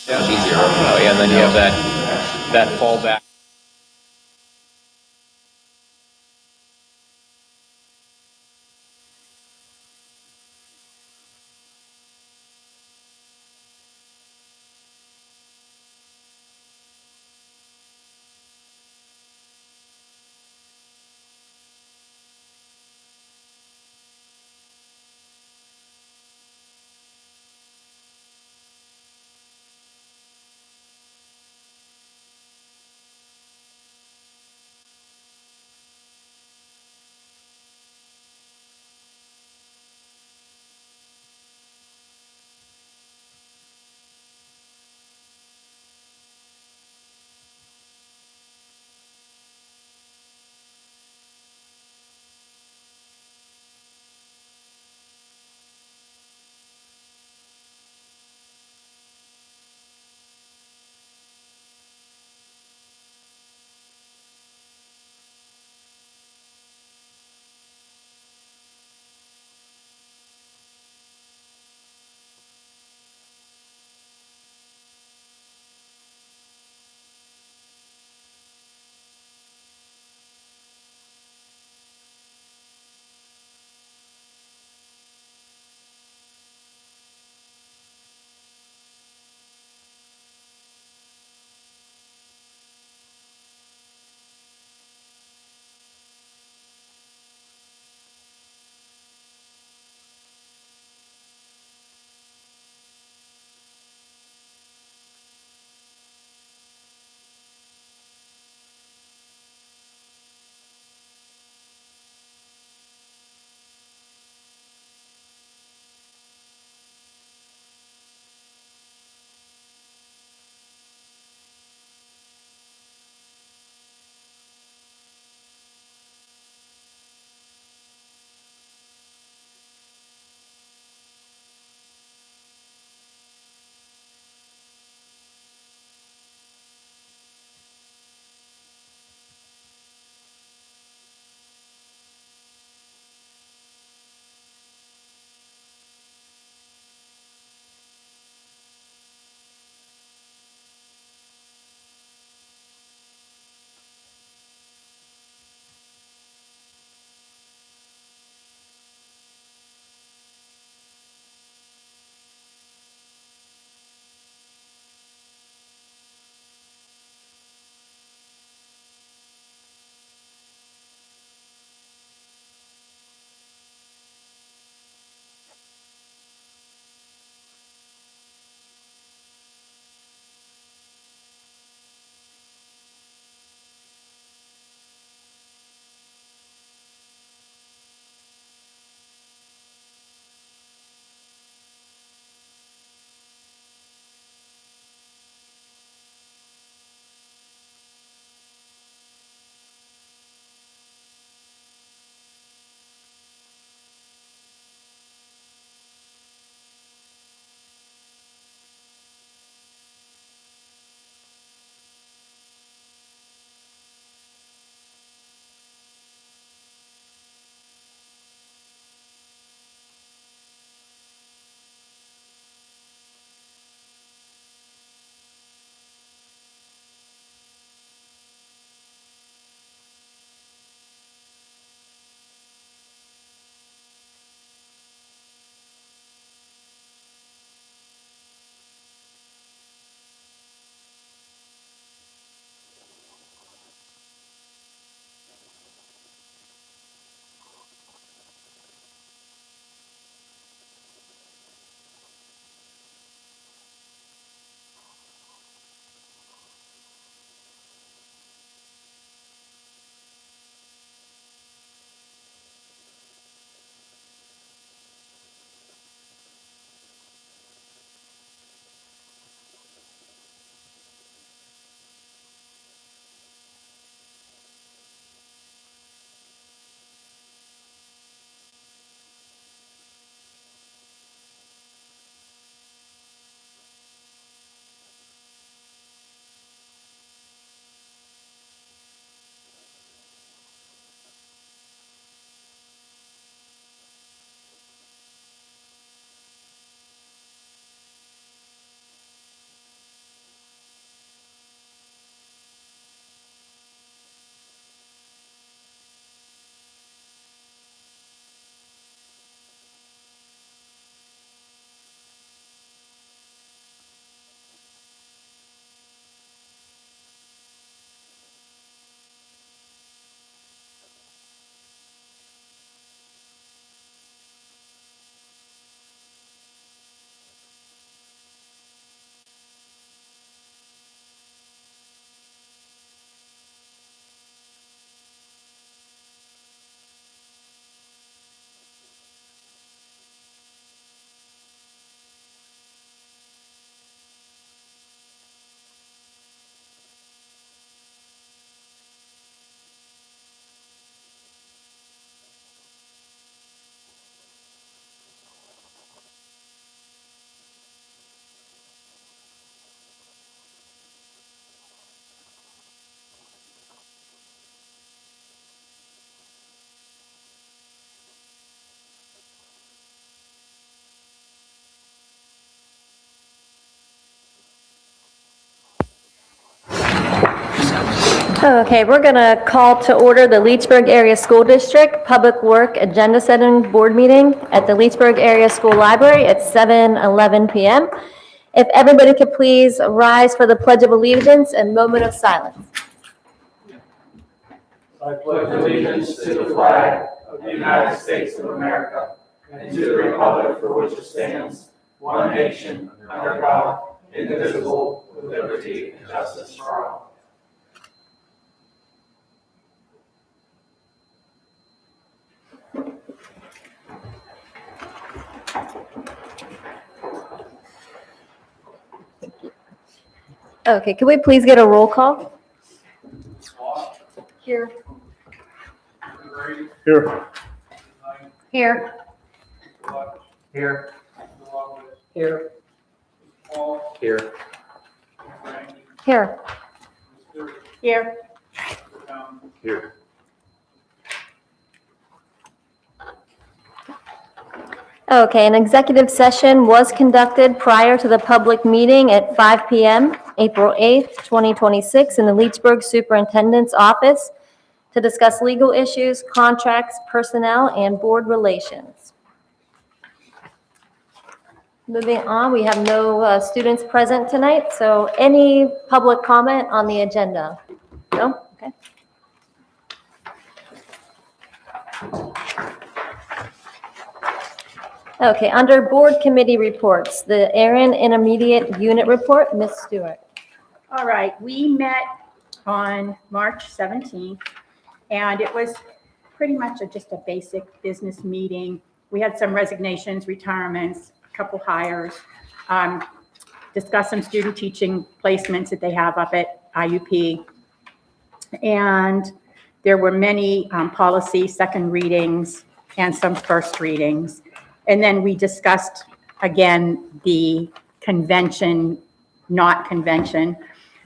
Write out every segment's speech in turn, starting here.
much easier. Yeah, and then you have that fallback. Okay, we're going to call to order the Leechburg Area School District Public Work Agenda Setting Board Meeting at the Leechburg Area School Library at 7:11 p.m. If everybody could please rise for the Pledge of Allegiance and moment of silence. I pledge allegiance to the flag of the United States of America and to the republic for which it stands, one nation, under God, indivisible, with liberty and justice for all. Okay, could we please get a roll call? Here. Here. Here. Here. Here. Here. Here. Here. Here. Okay, an executive session was conducted prior to the public meeting at 5 p.m., April 8th, 2026, in the Leechburg Superintendent's Office to discuss legal issues, contracts, personnel, and board relations. Moving on, we have no students present tonight, so any public comment on the agenda? No? Okay. Okay, under board committee reports, the Aaron Intermediate Unit Report, Ms. Stewart. All right, we met on March 17th, and it was pretty much just a basic business meeting. We had some resignations, retirements, a couple hires, discussed some student teaching placements that they have up at IUP. And there were many policy second readings and some first readings. And then we discussed, again, the convention, not convention,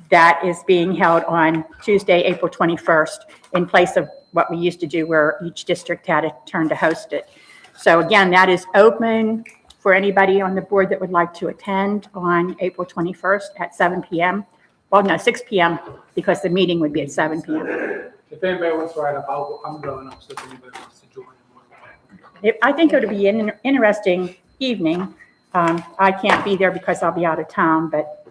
that is being held on Tuesday, April 21st, in place of what we used to do where each district had a turn to host it. So again, that is open for anybody on the board that would like to attend on April 21st at 7 p.m. Well, no, 6 p.m. because the meeting would be at 7 p.m. If anybody wants to write up, I'm going up, so if anybody wants to join. I think it would be an interesting evening. I can't be there because I'll be out of town, but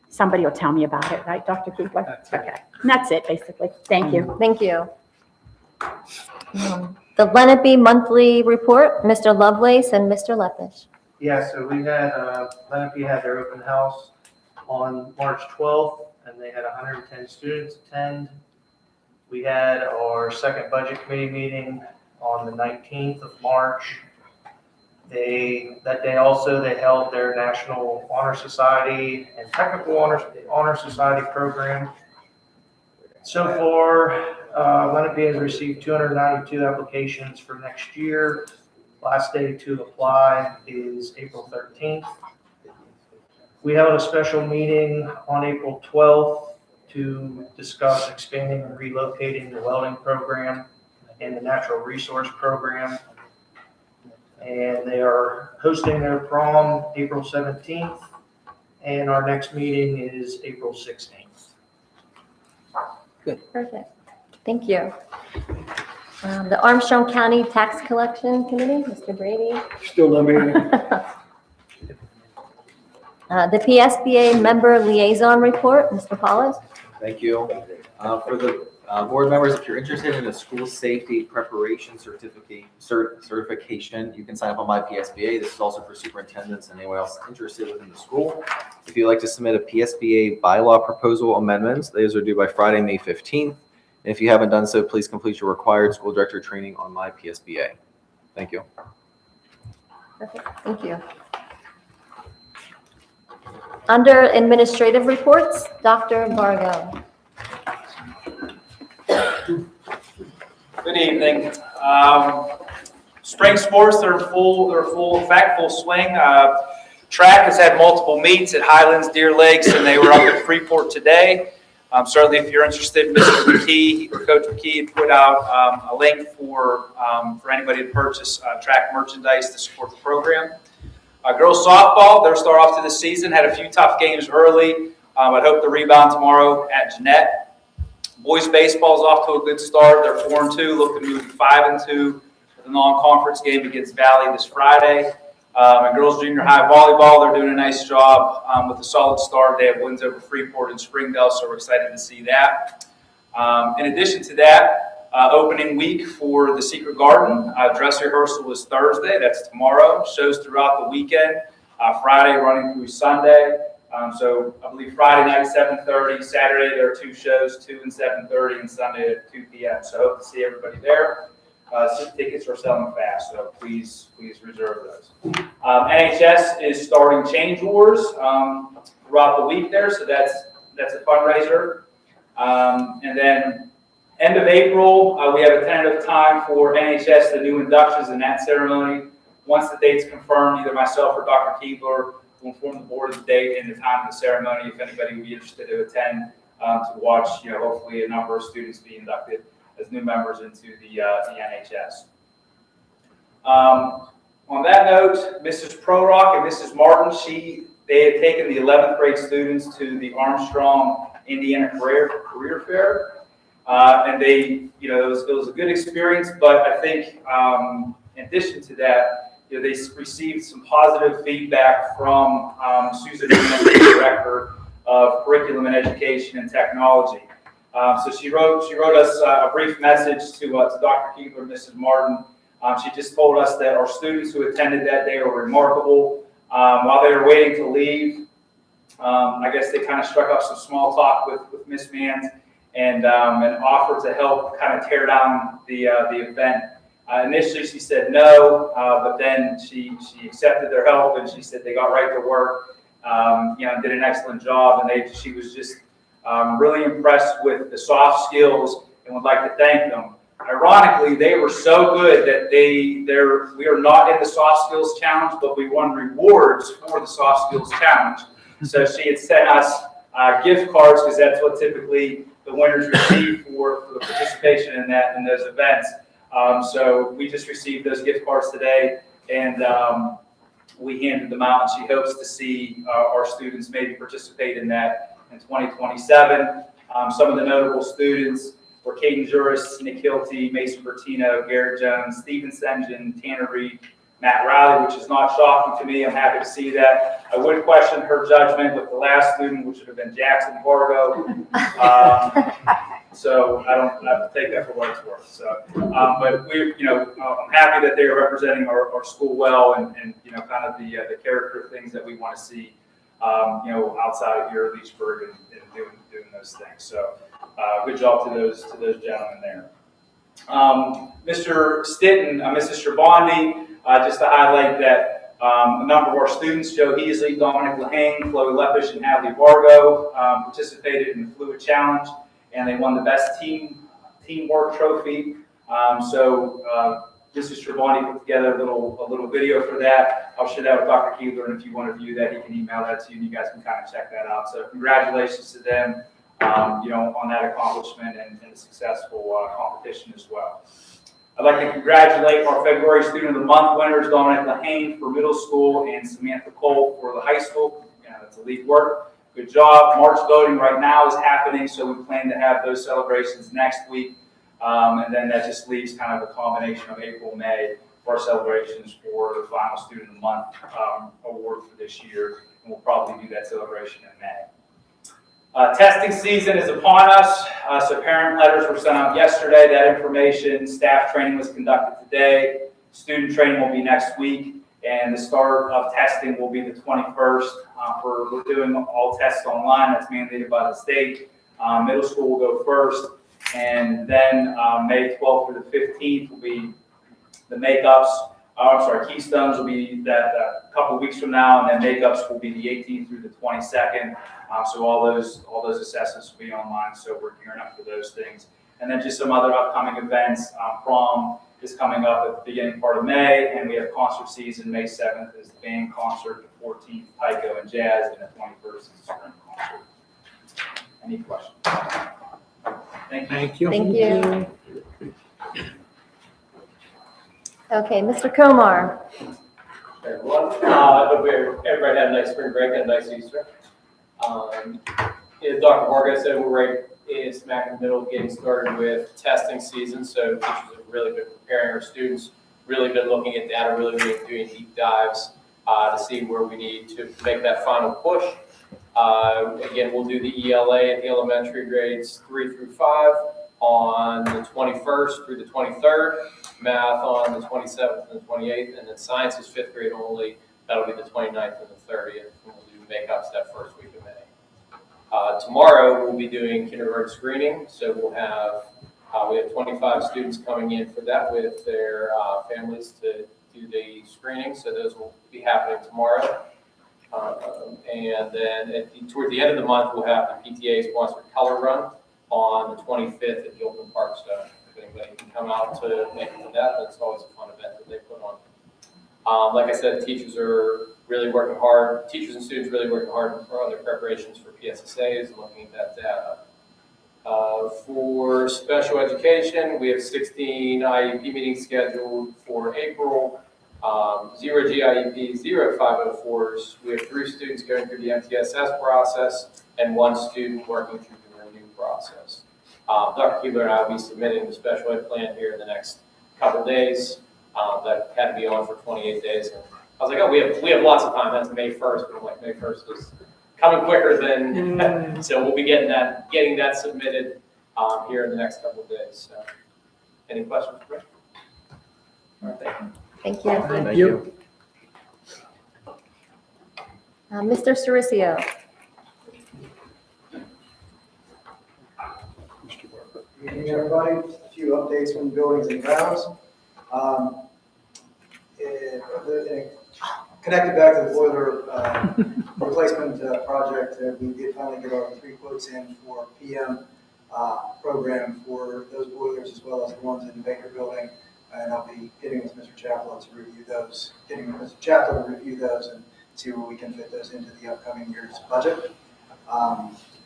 somebody will tell me about it, right, Dr. Keefer? That's it. Okay, and that's it, basically. Thank you. Thank you. The Lenape Monthly Report, Mr. Lovelace and Mr. Leppish. Yeah, so we had, Lenape had their open house on March 12th, and they had 110 students attend. We had our second budget committee meeting on the 19th of March. That day also, they held their National Honor Society and Technical Honor Society program. So far, Lenape has received 292 applications for next year. Last day to apply is April 13th. We held a special meeting on April 12th to discuss expanding and relocating the welding program and the natural resource program. And they are hosting their prom April 17th, and our next meeting is April 16th. Perfect. Thank you. The Armstrong County Tax Collection Committee, Mr. Brady. Still no meeting. The PSBA Member Liaison Report, Mr. Paulus. Thank you. For the board members, if you're interested in a school safety preparation certification, you can sign up on my PSBA. This is also for superintendents and anyone else interested within the school. If you'd like to submit a PSBA bylaw proposal amendments, those are due by Friday, May 15th. And if you haven't done so, please complete your required school director training on my PSBA. Thank you. Perfect. Thank you. Under administrative reports, Dr. Vargo. Good evening. Spring sports, they're full effect, full swing. Track has had multiple meets at Highlands, Deer Lakes, and they were up at Freeport today. Certainly, if you're interested, Mr. McKee or Coach McKee had put out a link for anybody to purchase track merchandise to support the program. Girls softball, their start off to the season, had a few tough games early. I'd hope to rebound tomorrow at Jeanette. Boys baseball's off to a good start. They're 4-2, looking to move to 5-2 with a non-conference game against Valley this Friday. And girls junior high volleyball, they're doing a nice job with a solid start. They have wins over Freeport and Springdale, so we're excited to see that. In addition to that, opening week for the Secret Garden. Dress rehearsal is Thursday. That's tomorrow. Shows throughout the weekend. Friday running through Sunday. So I believe Friday night 7:30. Saturday there are 2 shows, 2 and 7:30, and Sunday at 2 p.m. So hope to see everybody there. Tickets are selling fast, so please reserve those. NHS is starting Change Wars throughout the week there, so that's a fundraiser. And then end of April, we have a tentative time for NHS, the new inductions and that ceremony. Once the date's confirmed, either myself or Dr. Keebler will inform the board of the date and the time of the ceremony if anybody would be interested to attend to watch, hopefully a number of students be inducted as new members into the NHS. On that note, Mrs. Prorock and Mrs. Martin, they had taken the 11th grade students to the Armstrong, Indiana Career Fair. And they, it was a good experience, but I think in addition to that, they received some positive feedback from Susan, the director of Curriculum and Education and Technology. So she wrote us a brief message to Dr. Keebler and Mrs. Martin. She just told us that our students who attended that day were remarkable. While they were waiting to leave, I guess they kind of struck up some small talk with Miss Manns and offered to help kind of tear down the event. Initially, she said no, but then she accepted their help, and she said they got right to work, did an excellent job, and she was just really impressed with the soft skills and would like to thank them. Ironically, they were so good that we are not in the soft skills challenge, but we won rewards for the soft skills challenge. So she had sent us gift cards, because that's what typically the winners receive for the participation in those events. So we just received those gift cards today, and we handed them out, and she hopes to see our students maybe participate in that in 2027. Some of the notable students were Caden Juris, Nick Hilty, Mason Bertino, Garrett Jones, Stephen Sengen, Tanner Reed, Matt Riley, which is not shocking to me. I'm happy to see that. I would question her judgment with the last student, which would have been Jackson Vargo. So I don't have to take that for what it's worth. So, but I'm happy that they are representing our school well, and kind of the character things that we want to see, outside of here at Leechburg and doing those things. So, good job to those gentlemen there. Mr. Stinton, Mrs. Strabandi, just to highlight that a number of our students, Joe Heasley, Dominic Lahane, Chloe Lepish, and Natalie Vargo, participated in the Fluid Challenge, and they won the best teamwork trophy. So Mrs. Strabani put together a little video for that. I'll share that with Dr. Keebler, and if you want to view that, he can email that to you, and you guys can kind of check that out. So congratulations to them, on that accomplishment and the successful competition as well. I'd like to congratulate our February Student of the Month winners, Dominic Lahane for middle school and Samantha Cole for the high school. That's elite work. Good job. March voting right now is happening, so we plan to have those celebrations next week. And then that just leaves kind of a combination of April, May for our celebrations for the final Student of the Month award for this year. And we'll probably do that celebration in May. Testing season is upon us, so parent letters were sent out yesterday. That information, staff training was conducted today. Student training will be next week, and the start of testing will be the 21st. We're doing all tests online. That's mandated by the state. Middle school will go first, and then May 12th through the 15th will be the makeups. Keystones will be that a couple of weeks from now, and then makeups will be the 18th through the 22nd. So all those assessments will be online. So we're gearing up for those things, and then just some other upcoming events. Prom is coming up at the beginning part of May, and we have concert season. May 7th is the band concert, the 14th taiko and jazz, and the 21st is the spring concert. Any questions? Thank you. Thank you. Okay, Mr. Komar. Everyone, I hope everybody had a nice spring break and a nice Easter. As Dr. Varga said, we're is smack in the middle of getting started with testing season, so teachers have really been preparing our students, really been looking at data, really been doing deep dives to see where we need to make that final push. Again, we'll do the ELA at the elementary grades 3 through 5 on the 21st through the 23rd, math on the 27th and the 28th, and then science is 5th grade only. That'll be the 29th and the 30th, and we'll do makeups that first week of May. Tomorrow, we'll be doing kindergarten screening, so we'll have, we have 25 students coming in for that with their families to do the screening, so those will be happening tomorrow. And then toward the end of the month, we'll have the PTA-sponsored color run on the 25th at the Open Park Stone. If anybody can come out to make it to that, that's always a fun event that they put on. Like I said, teachers are really working hard. Teachers and students really working hard on their preparations for PSSAs and looking at that data. For special education, we have 16 IEP meetings scheduled for April. 0 GIEP, 0 504s. We have 3 students going through the MTSS process and 1 student working through the renew process. Dr. Keebler and I will be submitting the special ed plan here in the next couple days. That had to be on for 28 days. And I was like, oh, we have lots of time. That's May 1st, but I'm like, May 1st is coming quicker than, so we'll be getting that submitted here in the next couple of days. So, any questions? All right, thank you. Thank you. Thank you. Mr. Cericio. Good evening, everybody. Just a few updates from buildings and grounds. Connected back to the boiler replacement project, we did finally get our 3 quotes in for PM program for those boilers as well as the ones in the Baker building. And I'll be getting with Mr. Chaplin to review those, and see where we can fit those into the upcoming year's budget.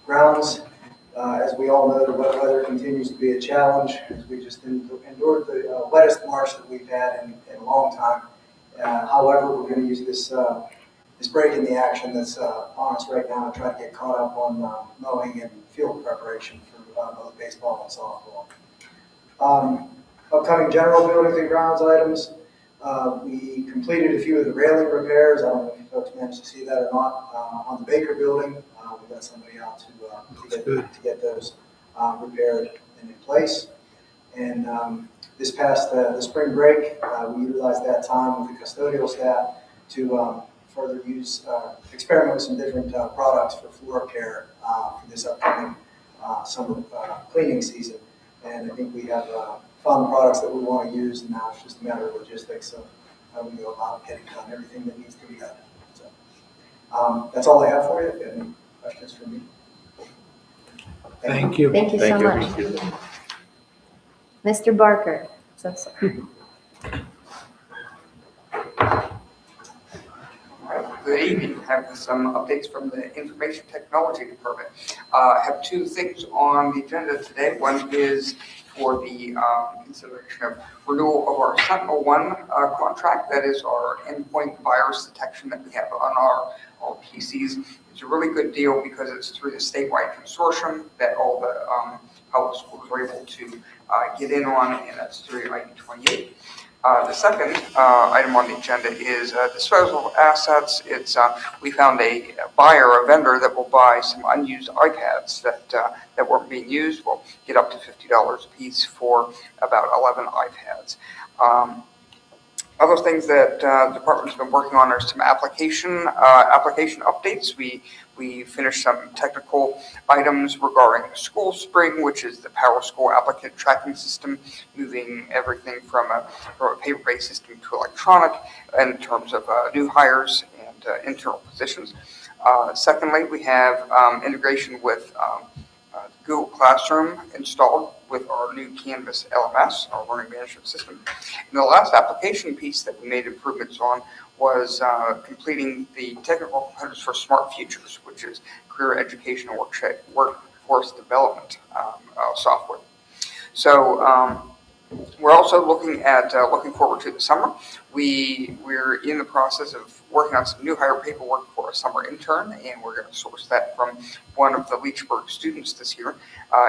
Grounds, as we all know, the wet weather continues to be a challenge as we just endured the wettest March that we've had in a long time. However, we're going to use this break in the action that's on us right now to try to get caught up on mowing and field preparation for both baseball and softball. Upcoming general buildings and grounds items, we completed a few of the railing repairs. I don't know if you folks managed to see that or not on the Baker building. We got somebody out to get those repaired and in place. And this past the spring break, we utilized that time with the custodial staff to further experiment with some different products for floor care for this upcoming summer cleaning season. And I think we have found the products that we want to use, and now it's just a matter of logistics of how we go about getting done everything that needs to be done. So that's all I have for you. If you have any questions for me. Thank you. Thank you so much. Mr. Barker. So sorry. Good evening. I have some updates from the Information Technology Department. I have 2 things on the agenda today. One is for the consideration of renewal of our Sentinel-1 contract. That is our endpoint virus detection that we have on our PCs. It's a really good deal because it's through the statewide consortium that all the public schools are able to get in on, and that's through ID 28. The second item on the agenda is disposal of assets. We found a buyer, a vendor that will buy some unused iPads that weren't being used. We'll get up to $50 a piece for about 11 iPads. Other things that the department's been working on are some application updates. We finished some technical items regarding the School Spring, which is the Power School applicant tracking system, moving everything from a paper-based system to electronic in terms of new hires and internal positions. Secondly, we have integration with Google Classroom installed with our new Canvas LMS, our learning management system. And the last application piece that we made improvements on was completing the technical components for Smart Futures, which is career education and workforce development software. So we're also looking forward to the summer. We're in the process of working on some new hire paperwork for a summer intern, and we're going to source that from one of the Leechburg students this year.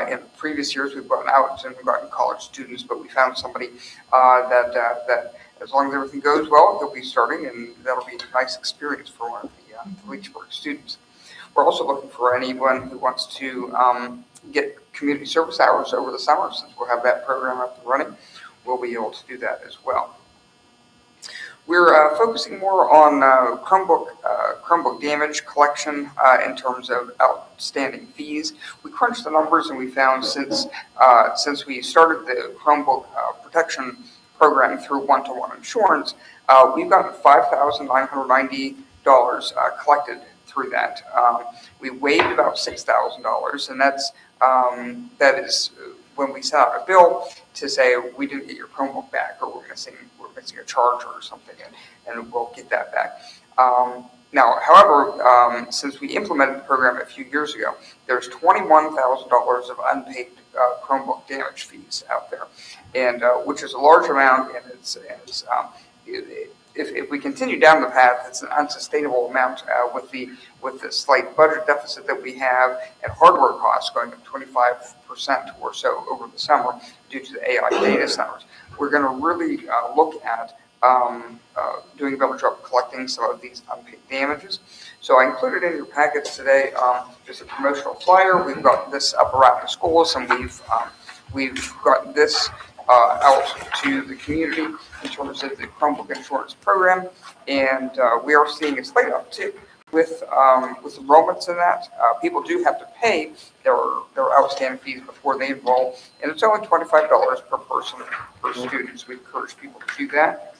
In previous years, we've gone out and gotten college students, but we found somebody that as long as everything goes well, he'll be starting, and that'll be a nice experience for one of the Leechburg students. We're also looking for anyone who wants to get community service hours over the summer. Since we'll have that program up and running, we'll be able to do that as well. We're focusing more on Chromebook damage collection in terms of outstanding fees. We crunched the numbers and we found since we started the Chromebook protection program through one-to-one insurance, we've gotten $5,990 collected through that. We waived about $6,000, and that is when we sent out a bill to say we didn't get your Chromebook back, or we're missing a charger or something, and we'll get that back. Now, however, since we implemented the program a few years ago, there's $21,000 of unpaid Chromebook damage fees out there, and which is a large amount, and if we continue down the path, it's an unsustainable amount with the slight budget deficit that we have and hardware costs going up 25% or so over the summer due to the AI data centers. We're going to really look at doing a better job collecting some of these unpaid damages. So I included in your packets today just a promotional flyer. We've got this up around the schools, and we've got this out to the community in terms of the Chromebook insurance program, and we are seeing a slight uptick with enrollments in that. People do have to pay their outstanding fees before they enroll, and it's only $25 per person per student, so we encourage people to do that.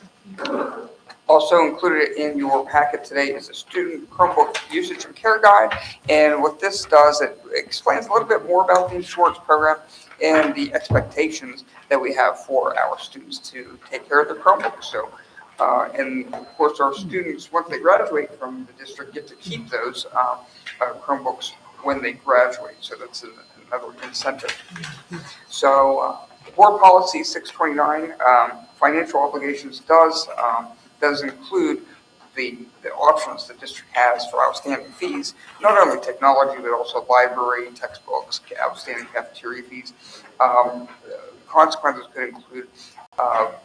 Also included in your packet today is a student Chromebook usage and care guide, and what this does, it explains a little bit more about the insurance program and the expectations that we have for our students to take care of their Chromebooks. So, and of course, our students, once they graduate from the district, get to keep those Chromebooks when they graduate. So that's another incentive. So, board policy 629, financial obligations does include the options the district has for outstanding fees, not only technology, but also library, textbooks, outstanding cafeteria fees. Consequences could include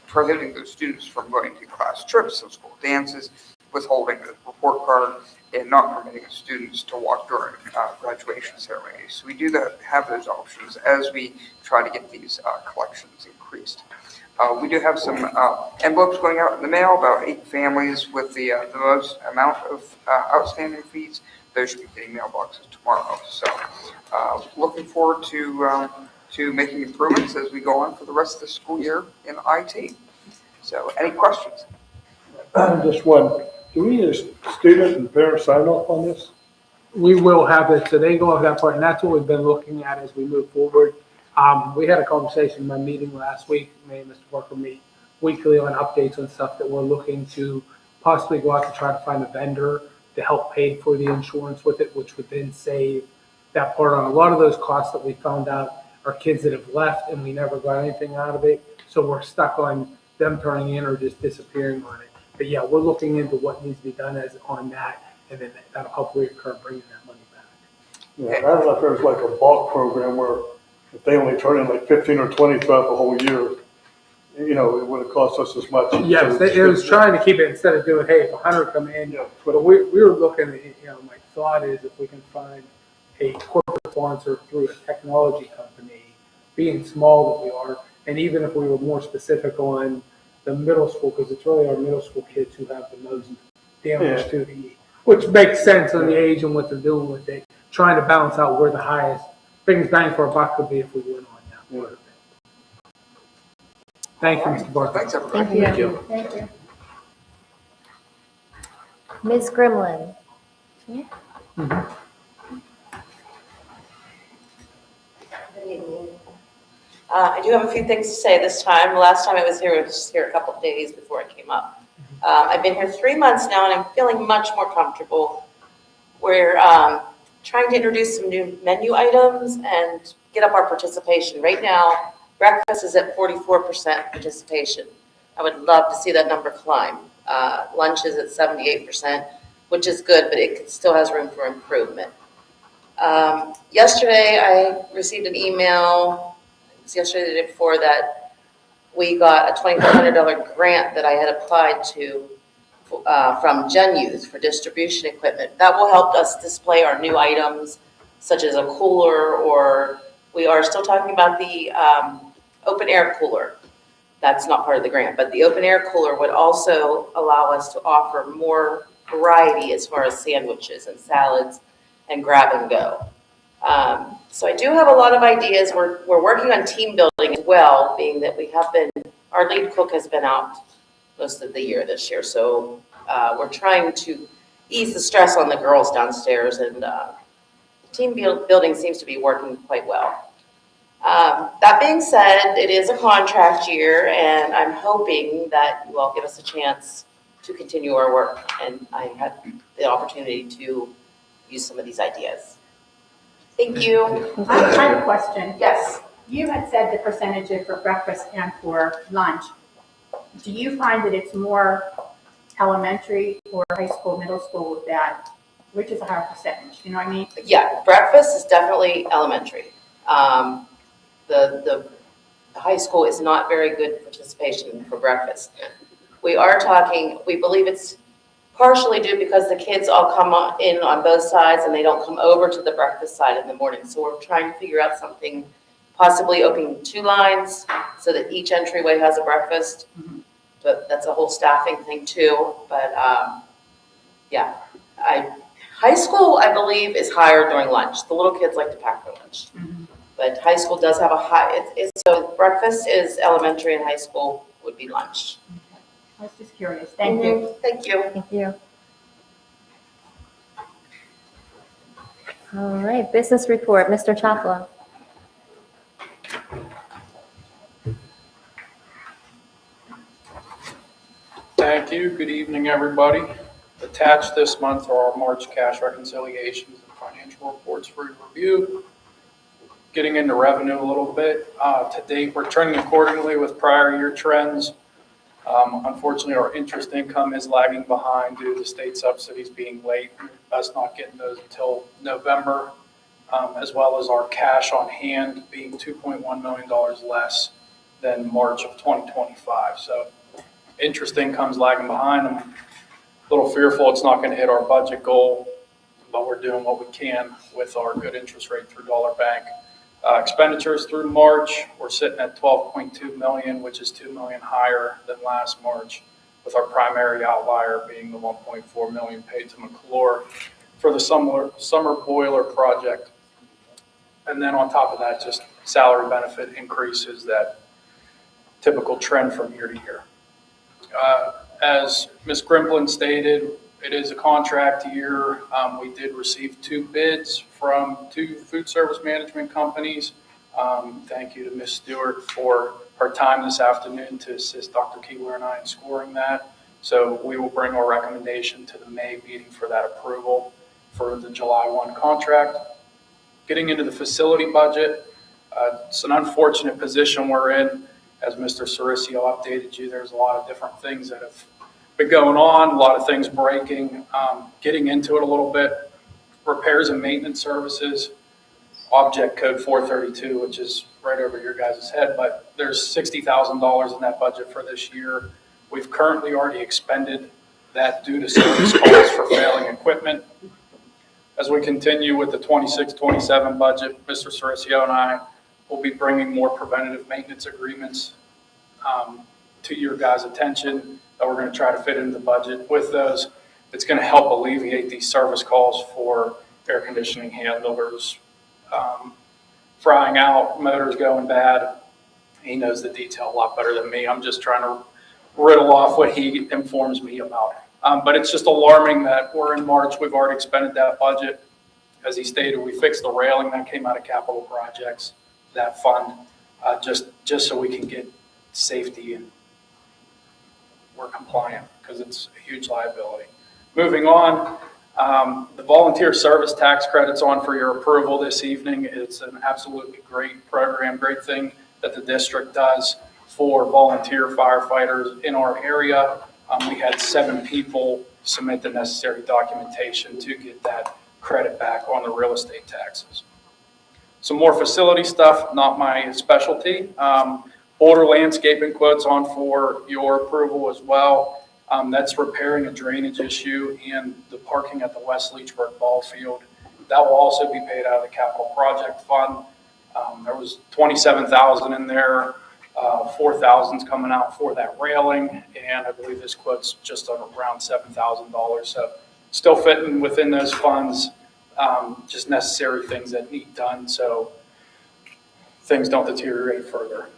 prohibiting those students from going to class trips and school dances, withholding the report card, and not permitting students to walk during graduation ceremonies. So we do have those options as we try to get these collections increased. We do have some envelopes going out in the mail, about 8 families with the most amount of outstanding fees. Those should be hitting mailboxes tomorrow. So looking forward to making improvements as we go on for the rest of the school year in IT. So any questions? Just one. Do we need a student and parent sign off on this? We will have it, so they go over that part, and that's what we've been looking at as we move forward. We had a conversation in my meeting last week, me and Mr. Parker meet weekly on updates on stuff that we're looking to possibly go out to try to find a vendor to help pay for the insurance with it, which would then save that part on a lot of those costs that we found out are kids that have left and we never got anything out of it. So we're stuck on them turning in or just disappearing on it. But yeah, we're looking into what needs to be done on that, and then that'll help reoccur bringing that money back. Yeah, I don't know if there's like a bulk program where if they only turn in like 15 or 20 throughout the whole year, you know, it wouldn't cost us as much. Yes, it was trying to keep it instead of doing, hey, if 100 come in, Yeah, but we were looking at, my thought is if we can find a corporate sponsor through a technology company, being small that we are, and even if we were more specific on the middle school, because it's really our middle school kids who have the most damage to the, which makes sense on the age and what they're doing with it, trying to balance out where the highest biggest bang for a buck would be if we went on that sort of thing. Thank you, Mr. Barker. Thanks, everybody. Thank you. Thank you. Ms. Grimlin. Good evening. I do have a few things to say this time. The last time I was here a couple of days before I came up. I've been here 3 months now, and I'm feeling much more comfortable. We're trying to introduce some new menu items and get up our participation. Right now, breakfast is at 44% participation. I would love to see that number climb. Lunch is at 78%. which is good, but it still has room for improvement. Yesterday, I received an email, it was yesterday, the day before, that we got a $2,400 grant that I had applied to from Gen Youth for distribution equipment. That will help us display our new items, such as a cooler, or we are still talking about the open air cooler. That's not part of the grant, but the open air cooler would also allow us to offer more variety as far as sandwiches and salads and grab and go. So I do have a lot of ideas. We're working on team building as well, being that our lead cook has been out most of the year this year. So we're trying to ease the stress on the girls downstairs, and team building seems to be working quite well. That being said, it is a contract year, and I'm hoping that you all give us a chance to continue our work, and I had the opportunity to use some of these ideas. Thank you. I have a question. Yes. You had said the percentage for breakfast and for lunch. Do you find that it's more elementary or high school, middle school that, which is a higher percentage? You know what I mean? Yeah, breakfast is definitely elementary. The high school is not very good participation for breakfast. We believe it's partially due because the kids all come in on both sides and they don't come over to the breakfast side in the morning. So we're trying to figure out something, possibly opening 2 lines so that each entryway has a breakfast. But that's a whole staffing thing too. But yeah, high school, I believe, is higher during lunch. The little kids like to pack their lunch. But high school does have a high, so breakfast is elementary and high school would be lunch. I was just curious. Thank you. Thank you. Thank you. All right, business report, Mr. Chapla. Thank you. Good evening, everybody. Attached this month are our March cash reconciliations and financial reports for your review. Getting into revenue a little bit. To date, we're trending accordingly with prior year trends. Unfortunately, our interest income is lagging behind due to the state subsidies being late, us not getting those until November, as well as our cash on hand being $2.1 million less than March of 2025. So interest income's lagging behind. I'm a little fearful it's not going to hit our budget goal, but we're doing what we can with our good interest rate through Dollar Bank. Expenditures through March, we're sitting at $12.2 million, which is $2 million higher than last March, with our primary outlier being the $1.4 million paid to McClure for the summer boiler project. And then on top of that, just salary benefit increases, that typical trend from year to year. As Ms. Grimplin stated, it is a contract year. We did receive 2 bids from 2 food service management companies. Thank you to Ms. Stewart for her time this afternoon to assist Dr. Keeler and I in scoring that. So we will bring our recommendation to the May meeting for that approval for the July 1 contract. Getting into the facility budget, it's an unfortunate position we're in. As Mr. Cericio updated you, there's a lot of different things that have been going on, a lot of things breaking. Getting into it a little bit, repairs and maintenance services, object code 432, which is right over your guys' head, but there's $60,000 in that budget for this year. We've currently already expended that due to service calls for failing equipment. As we continue with the 26-27 budget, Mr. Cericio and I will be bringing more preventative maintenance agreements to your guys' attention that we're going to try to fit into the budget. With those, it's going to help alleviate these service calls for air conditioning handlers, frying out, motors going bad. He knows the detail a lot better than me. I'm just trying to riddle off what he informs me about. But it's just alarming that we're in March. We've already expended that budget. As he stated, we fixed the railing that came out of capital projects, that fund, just so we can get safety and we're compliant, because it's a huge liability. Moving on, the volunteer service tax credit's on for your approval this evening. It's an absolutely great program, great thing that the district does for volunteer firefighters in our area. We had 7 people submit the necessary documentation to get that credit back on the real estate taxes. Some more facility stuff, not my specialty. Border landscaping quotes on for your approval as well. That's repairing a drainage issue and the parking at the West Leechburg ball field. That will also be paid out of the capital project fund. There was $27,000 in there, $4,000 coming out for that railing, and I believe this quote's just around $7,000. So still fitting within those funds, just necessary things that need done so things don't deteriorate further.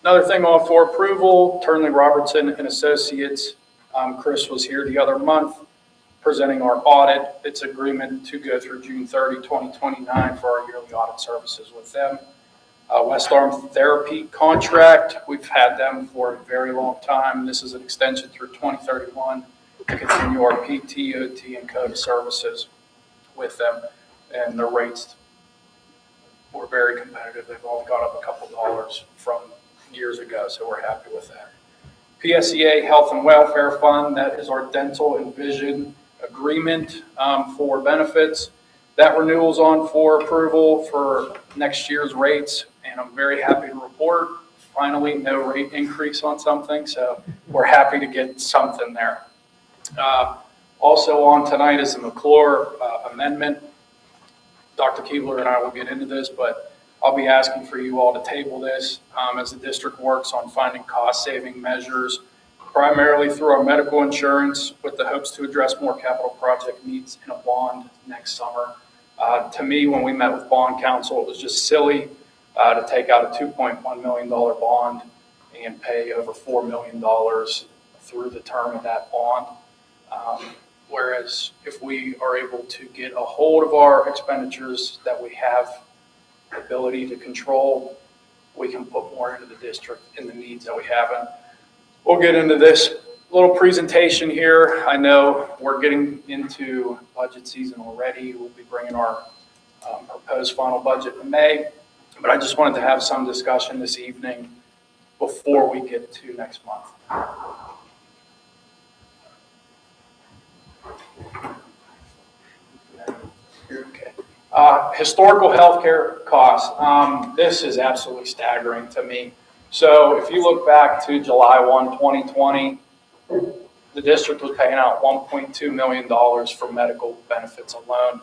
Another thing on for approval, Turnley Robertson and Associates. Chris was here the other month presenting our audit. It's agreement to go through June 30, 2029 for our yearly audit services with them. West Arm Therapy contract, we've had them for a very long time. This is an extension through 2031 to continue our PT, OT, and code services with them. And their rates were very competitive. They've only got up a couple dollars from years ago, so we're happy with that. PSEA Health and Welfare Fund, that is our dental and vision agreement for benefits. That renewal's on for approval for next year's rates, and I'm very happy to report finally no rate increase on something, so we're happy to get something there. Also on tonight is the McClure amendment. Dr. Keebler and I will get into this, but I'll be asking for you all to table this as the district works on finding cost-saving measures, primarily through our medical insurance, with the hopes to address more capital project needs in a bond next summer. To me, when we met with bond counsel, it was just silly to take out a $2.1 million bond and pay over $4 million through the term of that bond. Whereas if we are able to get a hold of our expenditures that we have the ability to control, we can put more into the district in the needs that we have. And we'll get into this little presentation here. I know we're getting into budget season already. We'll be bringing our proposed final budget in May, but I just wanted to have some discussion this evening before we get to next month. Okay. Historical healthcare costs. This is absolutely staggering to me. So if you look back to July 1, 2020, the district was paying out $1.2 million for medical benefits alone.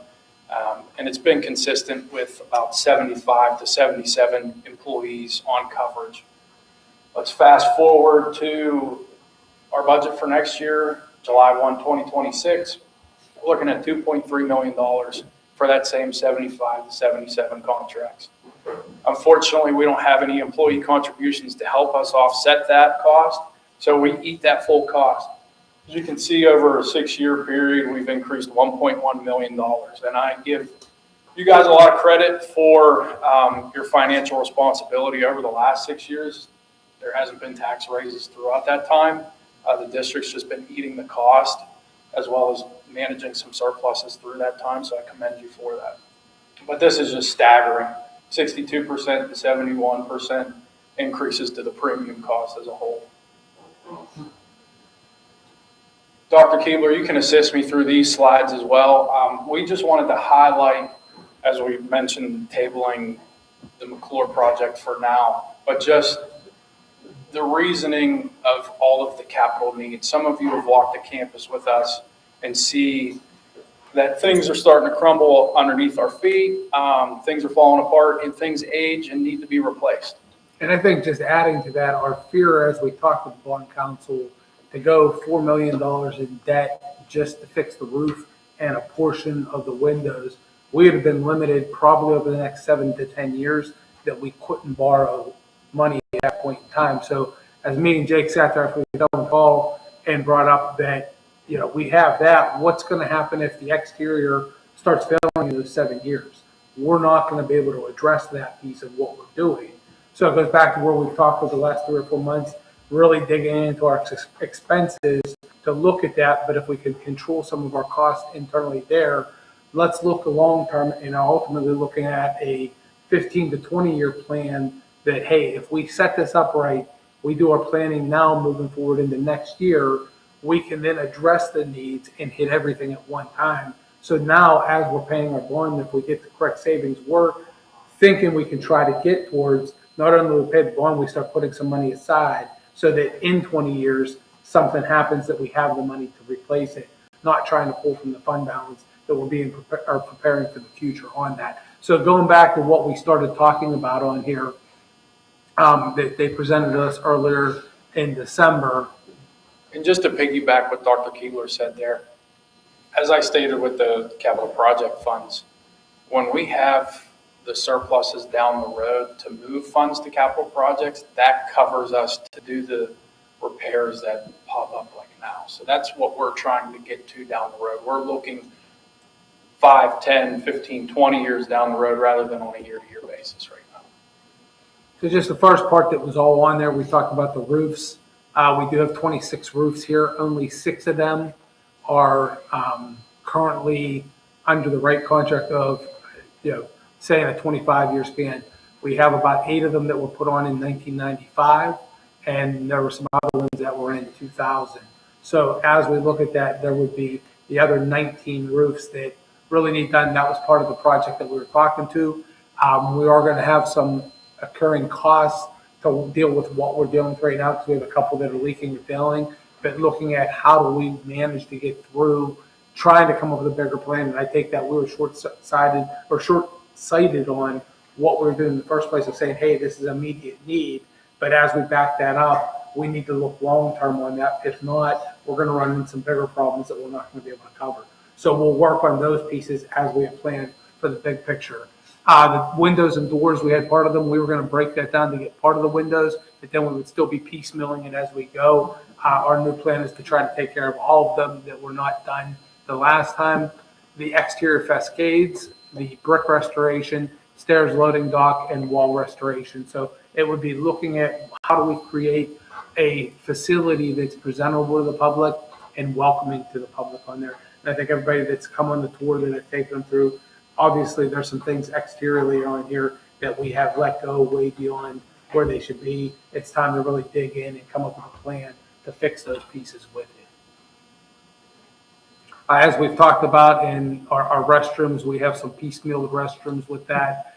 And it's been consistent with about 75 to 77 employees on coverage. Let's fast forward to our budget for next year, July 1, 2026. We're looking at $2.3 million for that same 75 to 77 contracts. Unfortunately, we don't have any employee contributions to help us offset that cost, so we eat that full cost. As you can see, over a 6-year period, we've increased $1.1 million, and I give you guys a lot of credit for your financial responsibility over the last 6 years. There hasn't been tax raises throughout that time. The district's just been eating the cost as well as managing some surpluses through that time, so I commend you for that. But this is just staggering. 62% to 71% increases to the premium cost as a whole. Dr. Keebler, you can assist me through these slides as well. We just wanted to highlight, as we mentioned, tabling the McClure project for now, but just the reasoning of all of the capital needs. Some of you have walked the campus with us and see that things are starting to crumble underneath our feet, things are falling apart, and things age and need to be replaced. And I think just adding to that, our fear as we talked with bond counsel to go $4 million in debt just to fix the roof and a portion of the windows, we would have been limited probably over the next 7 to 10 years that we couldn't borrow money at that point in time. So as me and Jake sat there after we got on the call and brought up that, you know, we have that, what's going to happen if the exterior starts failing in those 7 years? We're not going to be able to address that piece of what we're doing. So it goes back to where we've talked over the last 3 or 4 months, really digging into our expenses to look at that. But if we can control some of our costs internally there, let's look long term and ultimately looking at a 15 to 20 year plan that, hey, if we set this up right, we do our planning now moving forward into next year, we can then address the needs and hit everything at one time. So now, as we're paying our bond, if we get the correct savings, we're thinking we can try to get towards, not only we pay the bond, we start putting some money aside so that in 20 years, something happens that we have the money to replace it, not trying to pull from the fund balance that we're preparing for the future on that. So going back to what we started talking about on here, they presented us earlier in December. And just to piggyback what Dr. Keeler said there, as I stated with the capital project funds, when we have the surpluses down the road to move funds to capital projects, that covers us to do the repairs that pop up like now. So that's what we're trying to get to down the road. We're looking 5, 10, 15, 20 years down the road rather than on a year-to-year basis right now. So just the first part that was all on there, we talked about the roofs. We do have 26 roofs here. Only 6 of them are currently under the right contract of, say in a 25-year span. We have about 8 of them that were put on in 1995, and there were some other ones that were in 2000. So as we look at that, there would be the other 19 roofs that really need done. That was part of the project that we were talking to. We are going to have some occurring costs to deal with what we're dealing with right now, because we have a couple that are leaking and failing, but looking at how do we manage to get through trying to come up with a bigger plan. And I take that we were short-sighted on what we were doing in the first place of saying, hey, this is immediate need. But as we back that up, we need to look long-term on that. If not, we're going to run into some bigger problems that we're not going to be able to cover. So we'll work on those pieces as we have planned for the big picture. The windows and doors, we had part of them. We were going to break that down to get part of the windows, but then we would still be piecemealing it as we go. Our new plan is to try to take care of all of them that were not done the last time. The exterior facades, the brick restoration, stairs loading dock, and wall restoration. So it would be looking at how do we create a facility that's presentable to the public and welcoming to the public on there. And I think everybody that's come on the tour that I've taken them through, obviously there's some things exteriorly on here that we have let go way beyond where they should be. It's time to really dig in and come up with a plan to fix those pieces with it. As we've talked about in our restrooms, we have some piecemeal restrooms with that.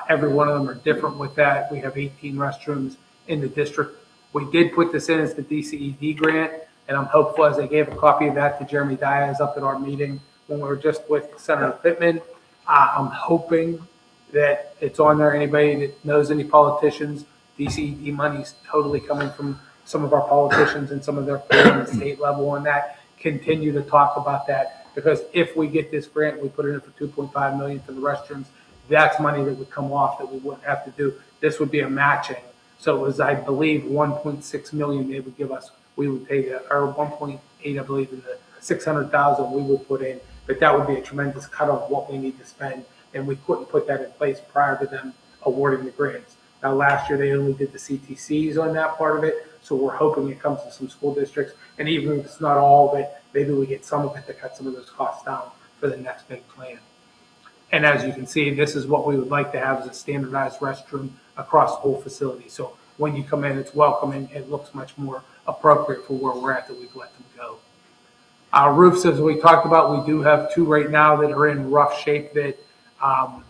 Every one of them are different with that. We have 18 restrooms in the district. We did put this in as the DCED grant, and I'm hopeful, as I gave a copy of that to Jeremy Diaz up at our meeting when we were just with Senator Pittman. I'm hoping that it's on there. Anybody that knows any politicians, DCED money's totally coming from some of our politicians and some of their people on the state level on that. Continue to talk about that, because if we get this grant, we put it in for $2.5 million for the restrooms. That's money that would come off that we wouldn't have to do. This would be a matching. So it was, I believe, 1.6 million they would give us. We would pay that, or 1.8, I believe, in the 600,000 we would put in. But that would be a tremendous cut of what we need to spend, and we couldn't put that in place prior to them awarding the grants. Now, last year they only did the CTCs on that part of it, so we're hoping it comes to some school districts. And even if it's not all of it, maybe we get some of it to cut some of those costs down for the next big plan. And as you can see, this is what we would like to have as a standardized restroom across the whole facility. So when you come in, it's welcoming. It looks much more appropriate for where we're at that we've let them go. Our roofs, as we talked about, we do have 2 right now that are in rough shape that I'm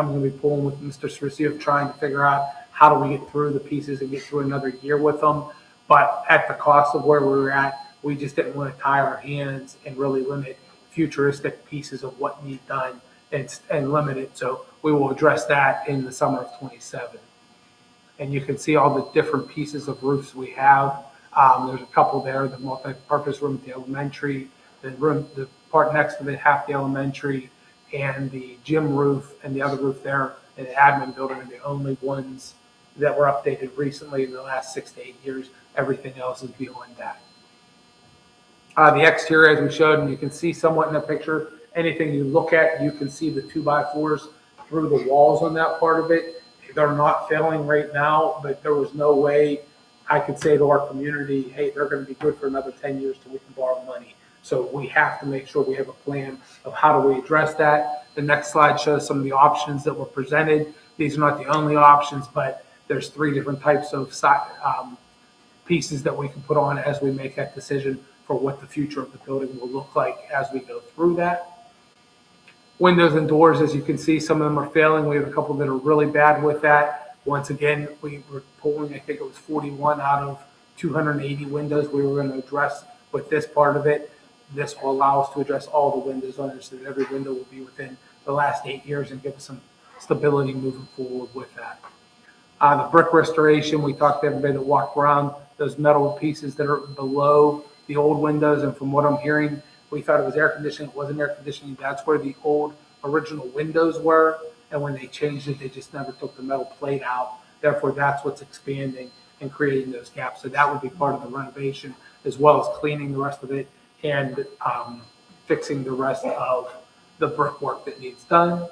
going to be pulling with Mr. Cerisi of trying to figure out how do we get through the pieces and get through another year with them. But at the cost of where we were at, we just didn't want to tie our hands and really limit futuristic pieces of what need done and limit it. So we will address that in the summer of 27. And you can see all the different pieces of roofs we have. There's a couple there, the multi-purpose room at the elementary, the part next to it, half the elementary, and the gym roof and the other roof there in the admin building are the only ones that were updated recently in the last 6 to 8 years. Everything else is beyond that. The exterior, as we showed, and you can see somewhat in the picture, anything you look at, you can see the 2x4s through the walls on that part of it. They're not failing right now, but there was no way I could say to our community, hey, they're going to be good for another 10 years till we can borrow money. So we have to make sure we have a plan of how do we address that. The next slide shows some of the options that were presented. These are not the only options, but there's 3 different types of pieces that we can put on as we make that decision for what the future of the building will look like as we go through that. Windows and doors, as you can see, some of them are failing. We have a couple that are really bad with that. Once again, we were pulling, I think it was 41 out of 280 windows we were going to address with this part of it. This will allow us to address all the windows on there so that every window will be within the last 8 years and give us some stability moving forward with that. The brick restoration, we talked to everybody that walked around, those metal pieces that are below the old windows, and from what I'm hearing, we thought it was air conditioning, it wasn't air conditioning, that's where the old original windows were, and when they changed it, they just never took the metal plate out, therefore that's what's expanding and creating those gaps, so that would be part of the renovation, as well as cleaning the rest of it and fixing the rest of the brickwork that needs done.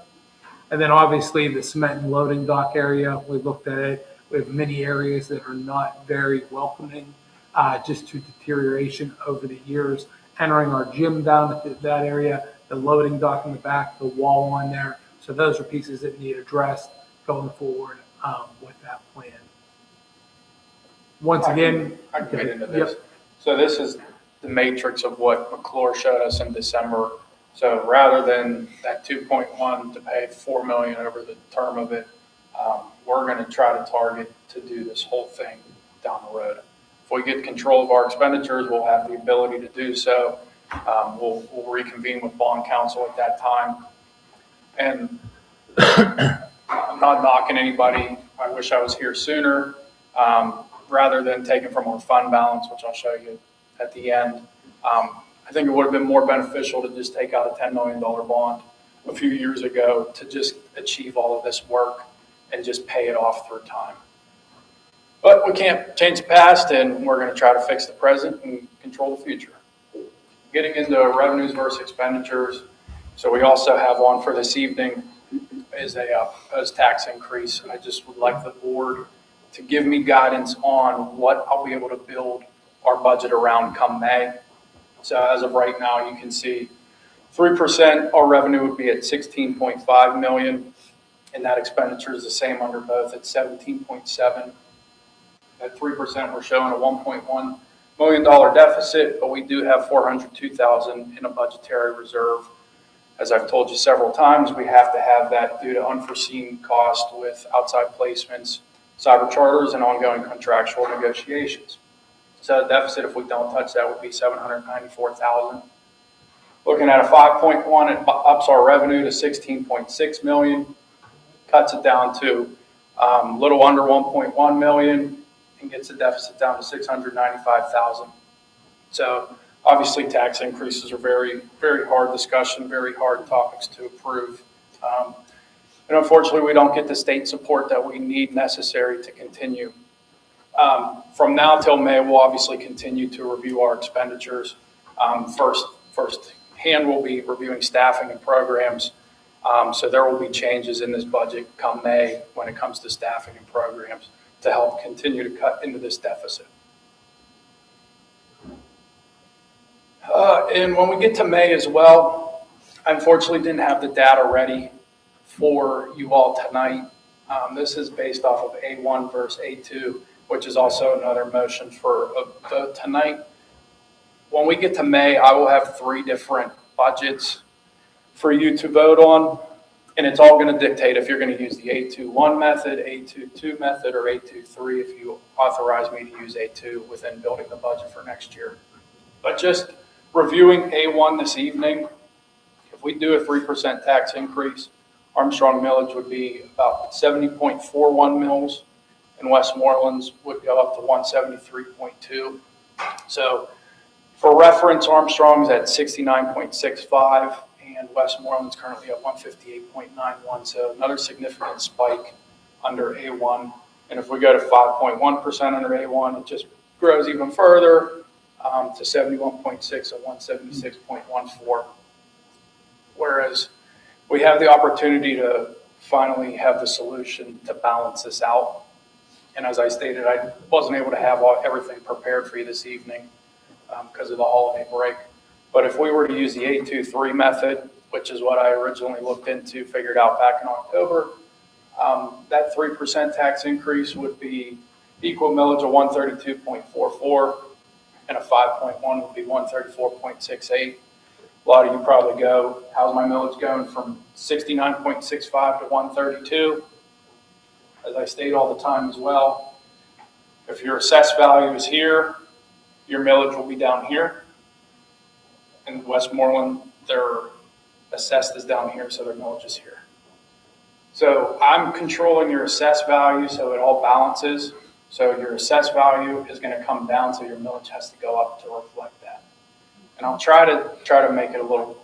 And then obviously the cement and loading dock area, we looked at it. We have many areas that are not very welcoming, just to deterioration over the years. Entering our gym down at that area, the loading dock in the back, the wall on there. So those are pieces that need addressed going forward with that plan. Once again, I can get into this. So this is the matrix of what McClure showed us in December. So rather than that 2.1 to pay $4 million over the term of it, we're going to try to target to do this whole thing down the road. If we get control of our expenditures, we'll have the ability to do so. We'll reconvene with bond counsel at that time. And I'm not knocking anybody. I wish I was here sooner. Rather than taking from our fund balance, which I'll show you at the end. I think it would have been more beneficial to just take out a $10 million bond a few years ago to just achieve all of this work and just pay it off through time. But we can't change the past, and we're going to try to fix the present and control the future. Getting into revenues versus expenditures. So we also have one for this evening is a proposed tax increase. I just would like the board to give me guidance on what I'll be able to build our budget around come May. So as of right now, you can see 3% our revenue would be at 16.5 million, and that expenditure is the same under both at 17.7. At 3%, we're showing a $1.1 million deficit, but we do have 402,000 in a budgetary reserve. As I've told you several times, we have to have that due to unforeseen cost with outside placements, cyber charters, and ongoing contractual negotiations. So the deficit, if we don't touch that, would be 794,000. Looking at a 5.1, it ups our revenue to 16.6 million, cuts it down to a little under 1.1 million, and gets the deficit down to 695,000. So obviously tax increases are very, very hard discussion, very hard topics to approve. And unfortunately, we don't get the state support that we need necessary to continue. From now till May, we'll obviously continue to review our expenditures. First hand, we'll be reviewing staffing and programs. So there will be changes in this budget come May when it comes to staffing and programs to help continue to cut into this deficit. And when we get to May as well, I unfortunately didn't have the data ready for you all tonight. This is based off of A1 versus A2, which is also another motion for a vote tonight. When we get to May, I will have 3 different budgets for you to vote on, and it's all going to dictate if you're going to use the A21 method, A22 method, or A23 if you authorize me to use A2 within building the budget for next year. But just reviewing A1 this evening, if we do a 3% tax increase, Armstrong millage would be about 70.41 mils, and Westmoreland's would go up to 173.2. So for reference, Armstrong's at 69.65, and Westmoreland's currently at 158.91. So another significant spike under A1. And if we go to 5.1% under A1, it just grows even further to 71.6 and 176.14. Whereas we have the opportunity to finally have the solution to balance this out. And as I stated, I wasn't able to have everything prepared for you this evening because of the holiday break. But if we were to use the 823 method, which is what I originally looked into, figured out back in October, that 3% tax increase would be equal millage of 132.44. and a 5.1 would be 134.68. A lot of you probably go, how's my millage going from 69.65 to 132? As I state all the time as well, if your assessed value is here, your millage will be down here. In Westmoreland, their assessed is down here, so their millage is here. So I'm controlling your assessed value so it all balances. So your assessed value is going to come down, so your millage has to go up to reflect that. And I'll try to make it a little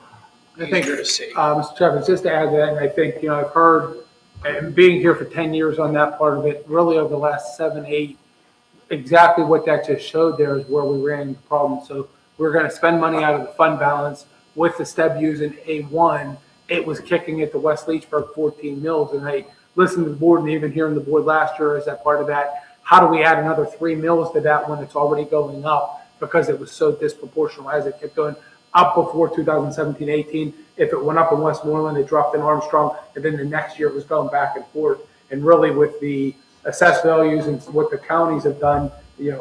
easier to see. Mr. Chairman, just to add to that, and I think, I've heard, and being here for 10 years on that part of it, really over the last 7, 8, exactly what that just showed there is where we ran into problems. So we're going to spend money out of the fund balance with the STEB using A1. It was kicking it to West Leechburg 14 mills. And I listened to the board and even hearing the board last year as that part of that. How do we add another 3 mills to that when it's already going up? Because it was so disproportional as it kept going up before 2017, 18. If it went up in Westmoreland, it dropped in Armstrong. And then the next year it was going back and forth. And really with the assessed values and what the counties have done,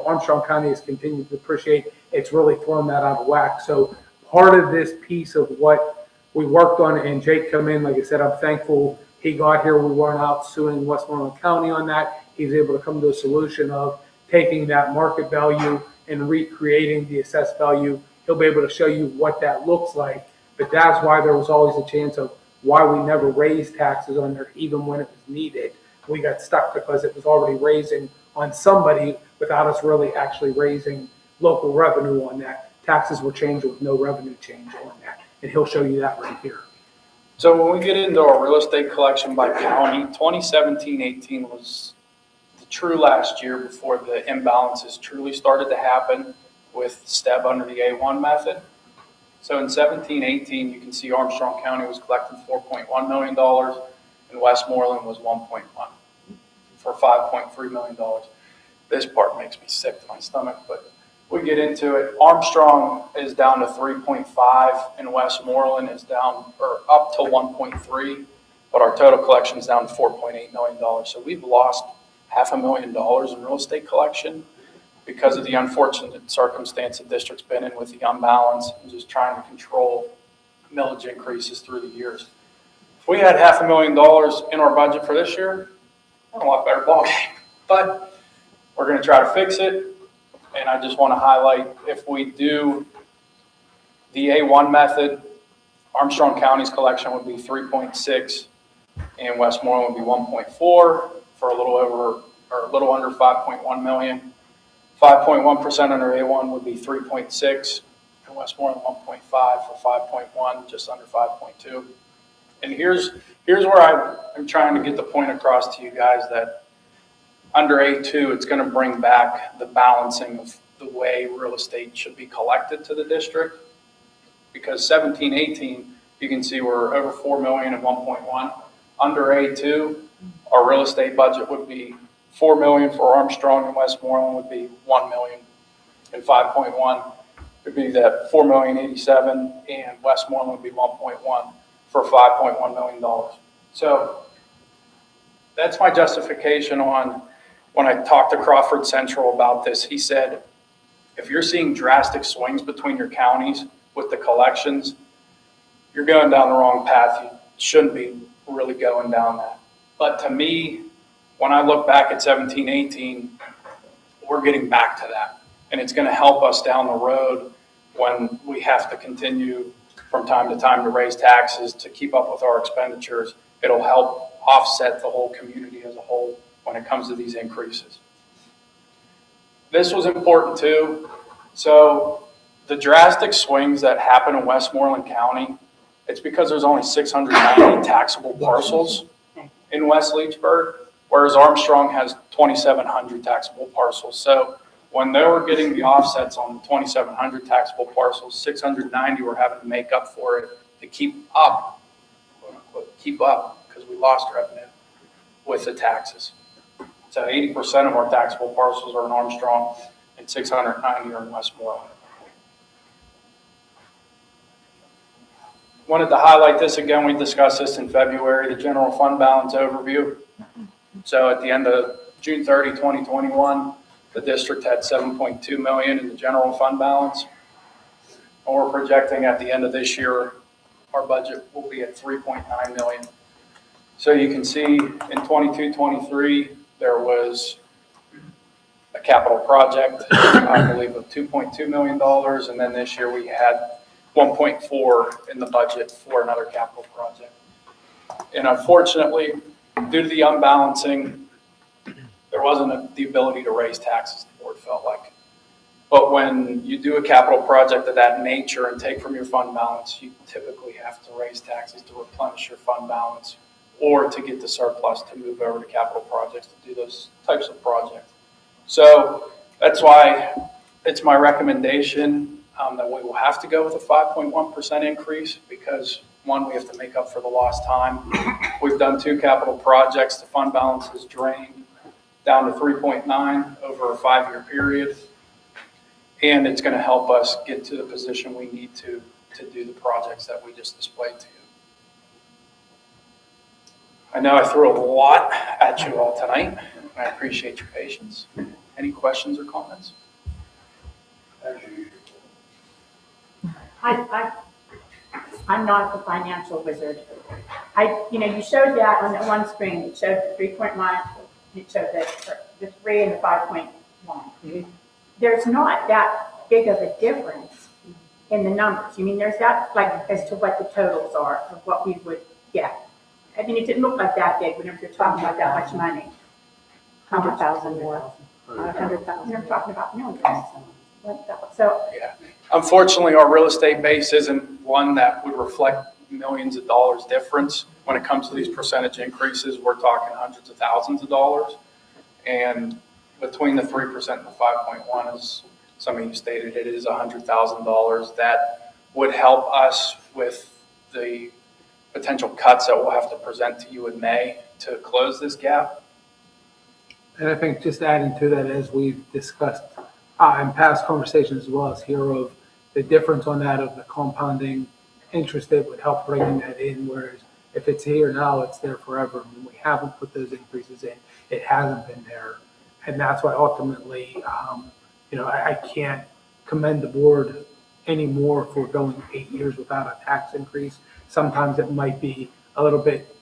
Armstrong County has continued to appreciate. It's really thrown that out of whack. So part of this piece of what we worked on, and Jake come in, like I said, I'm thankful he got here. We weren't out suing Westmoreland County on that. He's able to come to a solution of taking that market value and recreating the assessed value. He'll be able to show you what that looks like. But that's why there was always a chance of why we never raised taxes on there, even when it was needed. We got stuck because it was already raising on somebody without us really actually raising local revenue on that. Taxes were changed with no revenue change on that. And he'll show you that right here. So when we get into our real estate collection by county, 2017-18 was the true last year before the imbalances truly started to happen with STEB under the A1 method. So in 17-18, you can see Armstrong County was collecting $4.1 million and Westmoreland was 1.1 for $5.3 million. This part makes me sick to my stomach, but we get into it. Armstrong is down to 3.5 and Westmoreland is down or up to 1.3, but our total collection is down to $4.8 million. So we've lost $500,000 in real estate collection because of the unfortunate circumstance the district's been in with the unbalance and just trying to control millage increases through the years. If we had $500,000 in our budget for this year, a lot better ballgame. But we're going to try to fix it. And I just want to highlight, if we do the A1 method, Armstrong County's collection would be 3.6 and Westmoreland would be 1.4 for a little over or a little under 5.1 million. 5.1% under A1 would be 3.6 and Westmoreland 1.5 for 5.1, just under 5.2. And here's where I'm trying to get the point across to you guys that under A2, it's going to bring back the balancing of the way real estate should be collected to the district. Because 17-18, you can see we're over 4 million and 1.1. Under A2, our real estate budget would be 4 million for Armstrong and Westmoreland would be 1 million and 5.1 would be that 4,087,000 and Westmoreland would be 1.1 for $5.1 million. So that's my justification on when I talked to Crawford Central about this. He said, if you're seeing drastic swings between your counties with the collections, you're going down the wrong path. You shouldn't be really going down that. But to me, when I look back at 17-18, we're getting back to that. And it's going to help us down the road when we have to continue from time to time to raise taxes to keep up with our expenditures. It'll help offset the whole community as a whole when it comes to these increases. This was important too. So the drastic swings that happen in Westmoreland County, it's because there's only 690 taxable parcels in West Leechburg, whereas Armstrong has 2,700 taxable parcels. So when they were getting the offsets on the 2,700 taxable parcels, 690 were having to make up for it to keep up, quote unquote, keep up, because we lost revenue with the taxes. So 80% of our taxable parcels are in Armstrong and 690 are in Westmoreland. Wanted to highlight this again. We discussed this in February, the general fund balance overview. So at the end of June 30, 2021, The district had 7.2 million in the general fund balance. And we're projecting at the end of this year, our budget will be at 3.9 million. So you can see in 22-23, there was a capital project, I believe of $2.2 million. And then this year we had 1.4 in the budget for another capital project. And unfortunately, due to the unbalancing, there wasn't the ability to raise taxes, the board felt like. But when you do a capital project of that nature and take from your fund balance, you typically have to raise taxes to replenish your fund balance or to get the surplus to move over to capital projects to do those types of projects. So that's why it's my recommendation that we will have to go with a 5.1% increase because, one, we have to make up for the lost time. We've done 2 capital projects. The fund balance is drained down to 3.9 over a 5-year period. And it's going to help us get to the position we need to do the projects that we just displayed to you. I know I threw a lot at you all tonight. I appreciate your patience. Any questions or comments? I'm not the financial wizard. You showed that on the one screen. It showed the 3.1, it showed the 3 and the 5.1. Mhm. There's not that big of a difference in the numbers. There's that, as to what the totals are of what we would get. It didn't look like that big whenever you're talking about that much money. 100,000 more. 100,000. You're talking about millions. So, Yeah. Unfortunately, our real estate base isn't one that would reflect millions of dollars difference. When it comes to these percentage increases, we're talking hundreds of thousands of dollars. And between the 3% and the 5.1, as some of you stated, it is $100,000 that would help us with the potential cuts that we'll have to present to you in May to close this gap. And I think just adding to that, as we've discussed in past conversations as well as here, of the difference on that of the compounding interest that would help bringing that in, whereas if it's here now, it's there forever. We haven't put those increases in. It hasn't been there. And that's why ultimately, I can't commend the board anymore for going 8 years without a tax increase. Sometimes it might be a little bit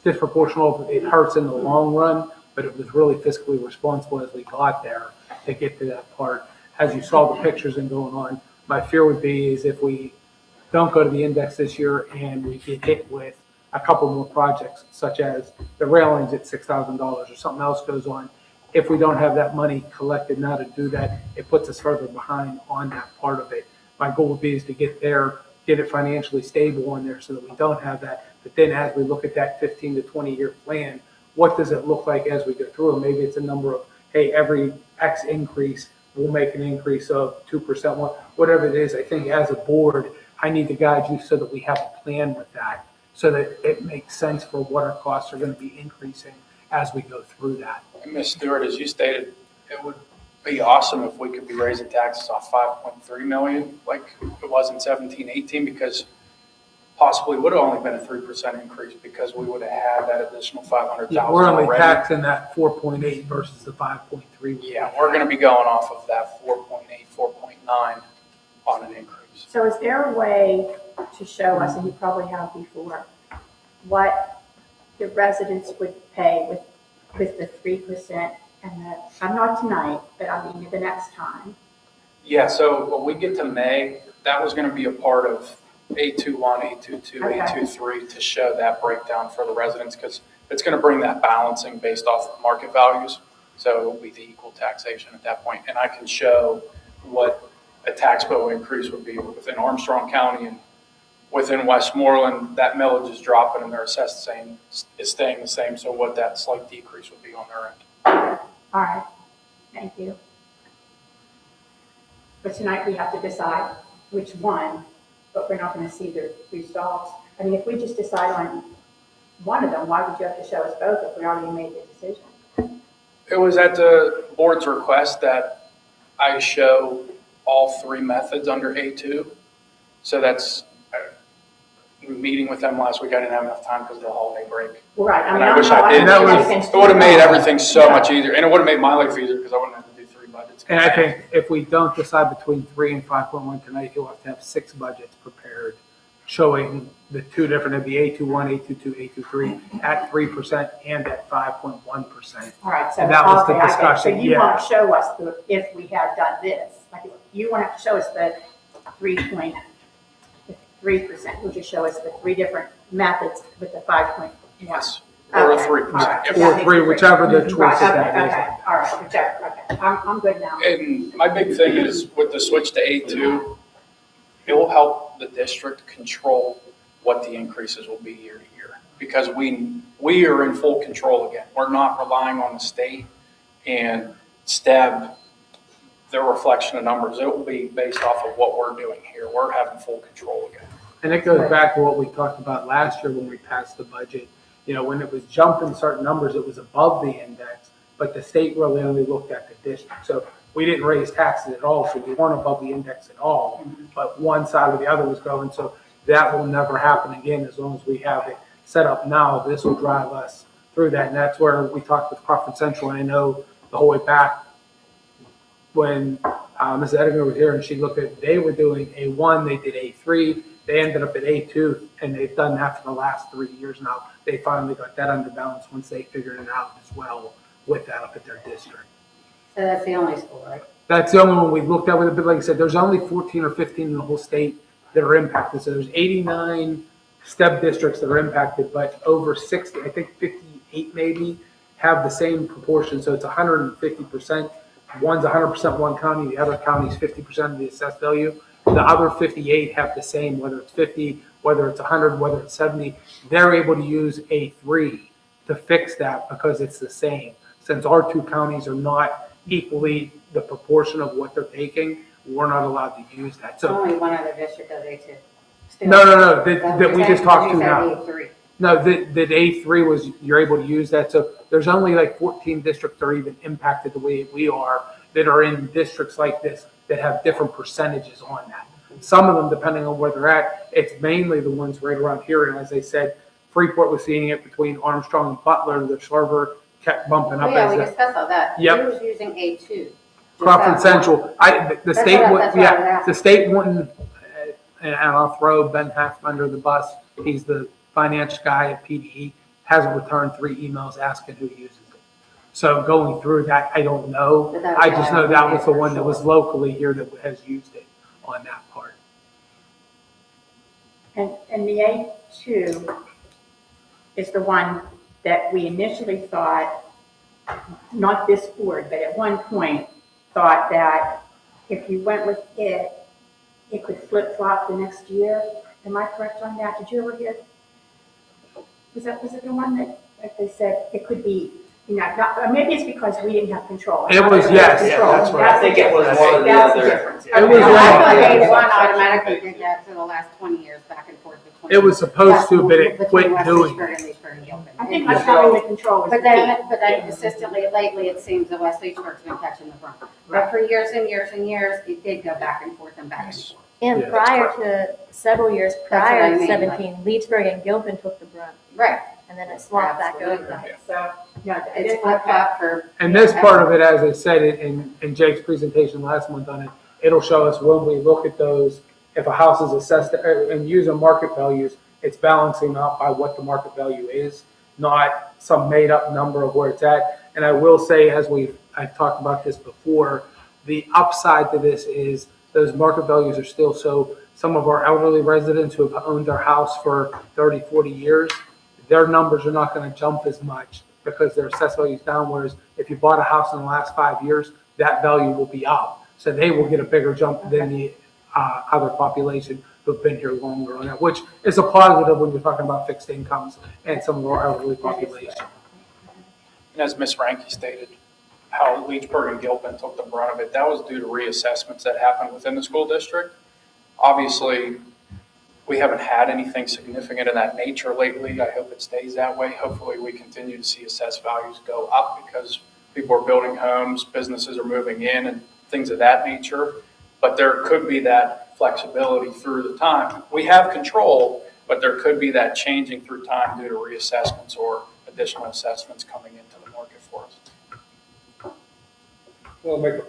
disproportional. It hurts in the long run, but it was really fiscally responsible as we got there to get to that part. As you saw the pictures and going on, my fear would be is if we don't go to the index this year and we get hit with a couple more projects, such as the railings at $6,000 or something else goes on. If we don't have that money collected now to do that, it puts us further behind on that part of it. My goal would be is to get there, get it financially stable on there so that we don't have that. But then as we look at that 15 to 20 year plan, what does it look like as we go through? And maybe it's a number of, hey, every X increase, we'll make an increase of 2%, whatever it is. I think as a board, I need to guide you so that we have a plan with that, so that it makes sense for what our costs are going to be increasing as we go through that. And Ms. Stewart, as you stated, it would be awesome if we could be raising taxes off 5.3 million like it was in 17-18, because possibly would have only been a 3% increase because we would have had that additional 500,000 Yeah, we're only already. taxing that 4.8 versus the 5.3. Yeah, we're going to be going off of that 4.8, 4.9 on an increase. So is there a way to show us, and you probably have before, what the residents would pay with the 3% and the, I'm not tonight, but the next time? Yeah, so when we get to May, that was going to be a part of A21, A22, Okay. A23 to show that breakdown for the residents, because it's going to bring that balancing based off of market values. So it will be the equal taxation at that point. And I can show what a tax bill increase would be within Armstrong County and within Westmoreland. That millage is dropping and their assessed is staying the same. So what that slight decrease would be on their end. All right, thank you. But tonight we have to decide which one, but we're not going to see the results. If we just decide on one of them, why would you have to show us both if we already made the decision? It was at the board's request that I show all 3 methods under A2. So that's meeting with them last week. I didn't have enough time because of the holiday break. Right. And I wish I did. It would have made everything so much easier. And it would have made my life easier because I wouldn't have to do 3 budget's And going I to think if we don't decide between 3 and 5.1 tonight, you'll have to have 6 budgets prepared, showing the two different, it'd be A21, A22, A23 at 3% and at 5.1%. All right, so, And that was the okay, I get it. So discussion, you yeah. want to show us if we had done this, like, you want to show us the 3%, would you show us the 3 different methods with the 5.1? Yes, or a Okay, 3%. all right. If- Or 3, whichever the choice Right, is okay, that is. okay, all right, whichever, okay, I'm good now. And my big thing is with the switch to A2, it will help the district control what the increases will be year to year. Because we are in full control again. We're not relying on the state and STEB, their reflection of numbers. It will be based off of what we're doing here. We're having full control again. And it goes back to what we talked about last year when we passed the budget. You know, when it was jumping certain numbers, it was above the index, but the state really only looked at the district. So we didn't raise taxes at all, so we weren't above the index at all, but one side or the other was going. So that will never happen again as long as we have it set up now. This will drive us through that. And that's where we talked with Crawford Central, and I know the whole way back when Ms. Edinger was here and she looked at, they were doing A1, they did A3, they ended up at A2, and they've done that for the last 3 years now. They finally got that under balance once they figured it out as well with that up at their district. So that's the only school, right? That's the only one we looked at with it, but like I said, there's only 14 or 15 in the whole state that are impacted. So there's 89 STEP districts that are impacted, but over 60, I think 58 maybe, have the same proportion. So it's 150%. One's 100% one county, the other county is 50% of the assessed value. The other 58 have the same, whether it's 50, whether it's 100, whether it's 70. They're able to use A3 to fix that because it's the same. Since our 2 counties are not equally the proportion of what they're taking, we're not allowed to use that. So Only one other district does A2. Still. no, That's that we just talked to you said now. A3. No, that A3 was, you're able to use that. So there's only like 14 districts that are even impacted the way we are, that are in districts like this that have different percentages on that. Some of them, depending on where they're at, it's mainly the ones right around here. And as I said, Freeport was seeing it between Armstrong and Butler. The server kept bumping Oh, up yeah, as we the discussed all that. Yep. Who was using A2? Just Crawford that Central. one. The That's state, what I- would that's what I was yeah, asking. the state wouldn't, and I'll throw Ben Half under the bus. He's the finance guy at PDE, hasn't returned 3 emails asking who uses it. So going through that, I don't know. But that's I just know that was the for one that was sure. locally here that has used it on that part. And the A2 is the one that we initially thought, not this board, but at one point thought that if you went with it, it could flip-flop the next year. Am I correct on that? Did you ever hear? Was it the one that they said it could be, you know, not, maybe it's because we didn't have control. It was, Others yes. had control. Yeah, that's right. I think it was the one or the difference. That's the other. difference. It was Okay. one- I thought Yeah. A1 automatically did that for the last 20 years, back and forth between. It was supposed to, but it between quit West doing Leesburg it. and Leesburg and Gilpin. I think And us having the control is the But key. then consistently lately, it seems that West Leesburg's been catching the brunt. But for years and years and years, it did go back and forth and back and forth. And Yeah. prior to, several years That's what I prior to mean, 17, Leedsburg and Gilpin took the brunt, Right. and then it swapped back Absolutely. over. So, yeah, it It's is flip flop for. And this part of it, as I said in Jake's presentation last month on it, it'll show us when we look at those, if a house is assessed and using market values, it's balancing out by what the market value is, not some made up number of where it's at. And I will say, as I've talked about this before, the upside to this is those market values are still, so some of our elderly residents who have owned their house for 30, 40 years, their numbers are not going to jump as much because their assessed value is down. Whereas if you bought a house in the last 5 years, that value will be up. So they will get a bigger jump than the other population who've been here longer on that, which is a positive when you're talking about fixed incomes and some of our elderly population. And as Ms. Ranky stated, how Leechburg and Gilpin took the brunt of it, that was due to reassessments that happened within the school district. Obviously, we haven't had anything significant of that nature lately. I hope it stays that way. Hopefully, we continue to see assessed values go up because people are building homes, businesses are moving in, and things of that nature. But there could be that flexibility through the time. We have control, but there could be that changing through time due to reassessments or additional assessments coming into the market for us. Well,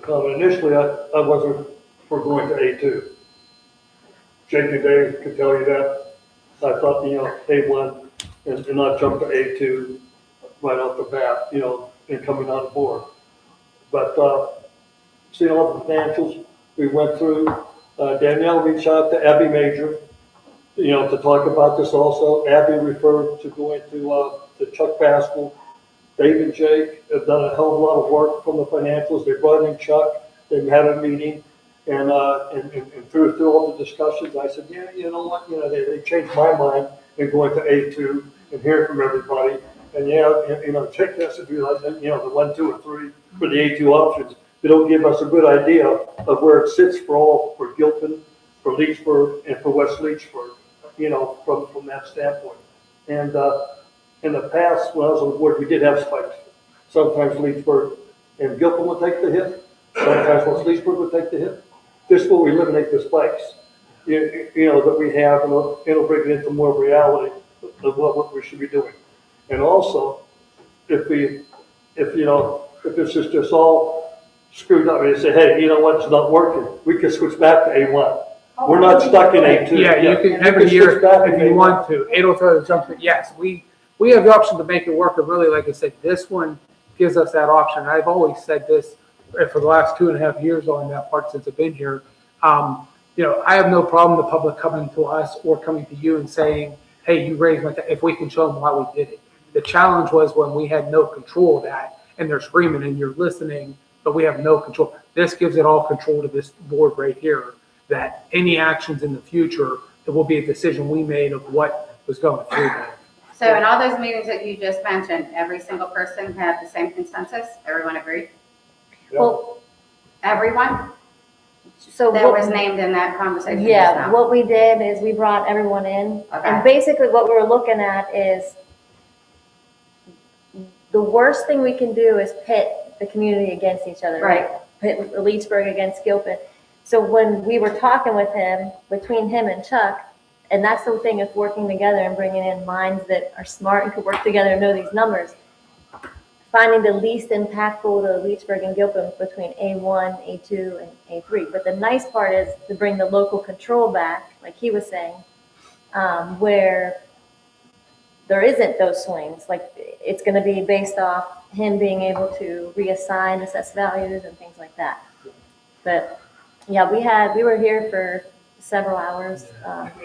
comment. Initially, I wasn't for going to A2. Jake and Dave could tell you that. I thought, A1 and not jump to A2 right off the bat, and coming on board. But, seeing all the financials we went through, Danielle reached out to Abby Major, to talk about this also. Abby referred to going to Chuck Pascal. Dave and Jake have done a hell of a lot of work from the financials. They brought in Chuck, they had a meeting, and through all the discussions, I said, yeah, you know what, they changed my mind in going to A2 and hearing from everybody. And Jake has to do like, the 1, 2, or 3 for the A2 options. They don't give us a good idea of where it sits for Gilpin, for Leechburg, and for West Leechburg, from that standpoint. And in the past, when I was on the board, we did have spikes. Sometimes Leechburg and Gilpin would take the hit. Sometimes West Leechburg would take the hit. This will eliminate the spikes, that we have, and it'll bring it into more reality of what we should be doing. And also, if this is just all screwed up, and they say, hey, you know what, it's not working, we can switch back to A1. We're not stuck in A2. Yeah, you can every year if you want to. It'll throw the jump. Yes, we have the option to make it work. And really, like I said, this one gives us that option. I've always said this for the last 2.5 years on that part since I've been here. I have no problem the public coming to us or coming to you and saying, hey, you raised my if we can show them why we did it. The challenge was when we had no control of that and they're screaming and you're listening, but we have no control. This gives it all control to this board right here, that any actions in the future, it will be a decision we made of what was going through that. So in all those meetings that you just mentioned, every single person had the same consensus? Everyone agreed? Well, Everyone so that what was named in that conversation? Yeah, just now? what we did is we brought everyone in. Okay. And basically what we were looking at is the worst thing we can do is pit the community against each other, right? Pit Leechburg against Gilpin. So when we were talking with him, between him and Chuck, and that's the thing of working together and bringing in minds that are smart and could work together and know these numbers, finding the least impactful to Leechburg and Gilpin between A1, A2, and A3. But the nice part is to bring the local control back, like he was saying, where there isn't those swings. Like it's going to be based off him being able to reassign, assess values, and things like that. But yeah, we were here for several hours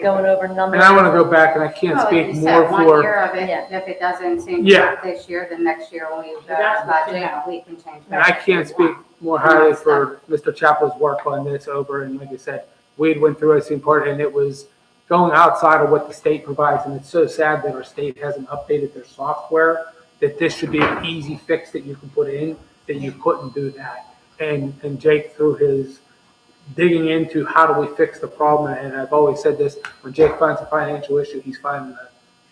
going over numbers. And I want to go back, and I can't speak more One for. year of it, if it doesn't seem to Yeah. work this year, then next year when we've got a budget, we can change. And I can't speak more highly for Mr. Chappell's work on this over, and like I said, Wade went through it, part, and it was going outside of what the state provides, and it's so sad that our state hasn't updated their software, that this should be an easy fix that you can put in, that you couldn't do that. And Jake, through his digging into how do we fix the problem, and I've always said this, when Jake finds a financial issue, he's finding a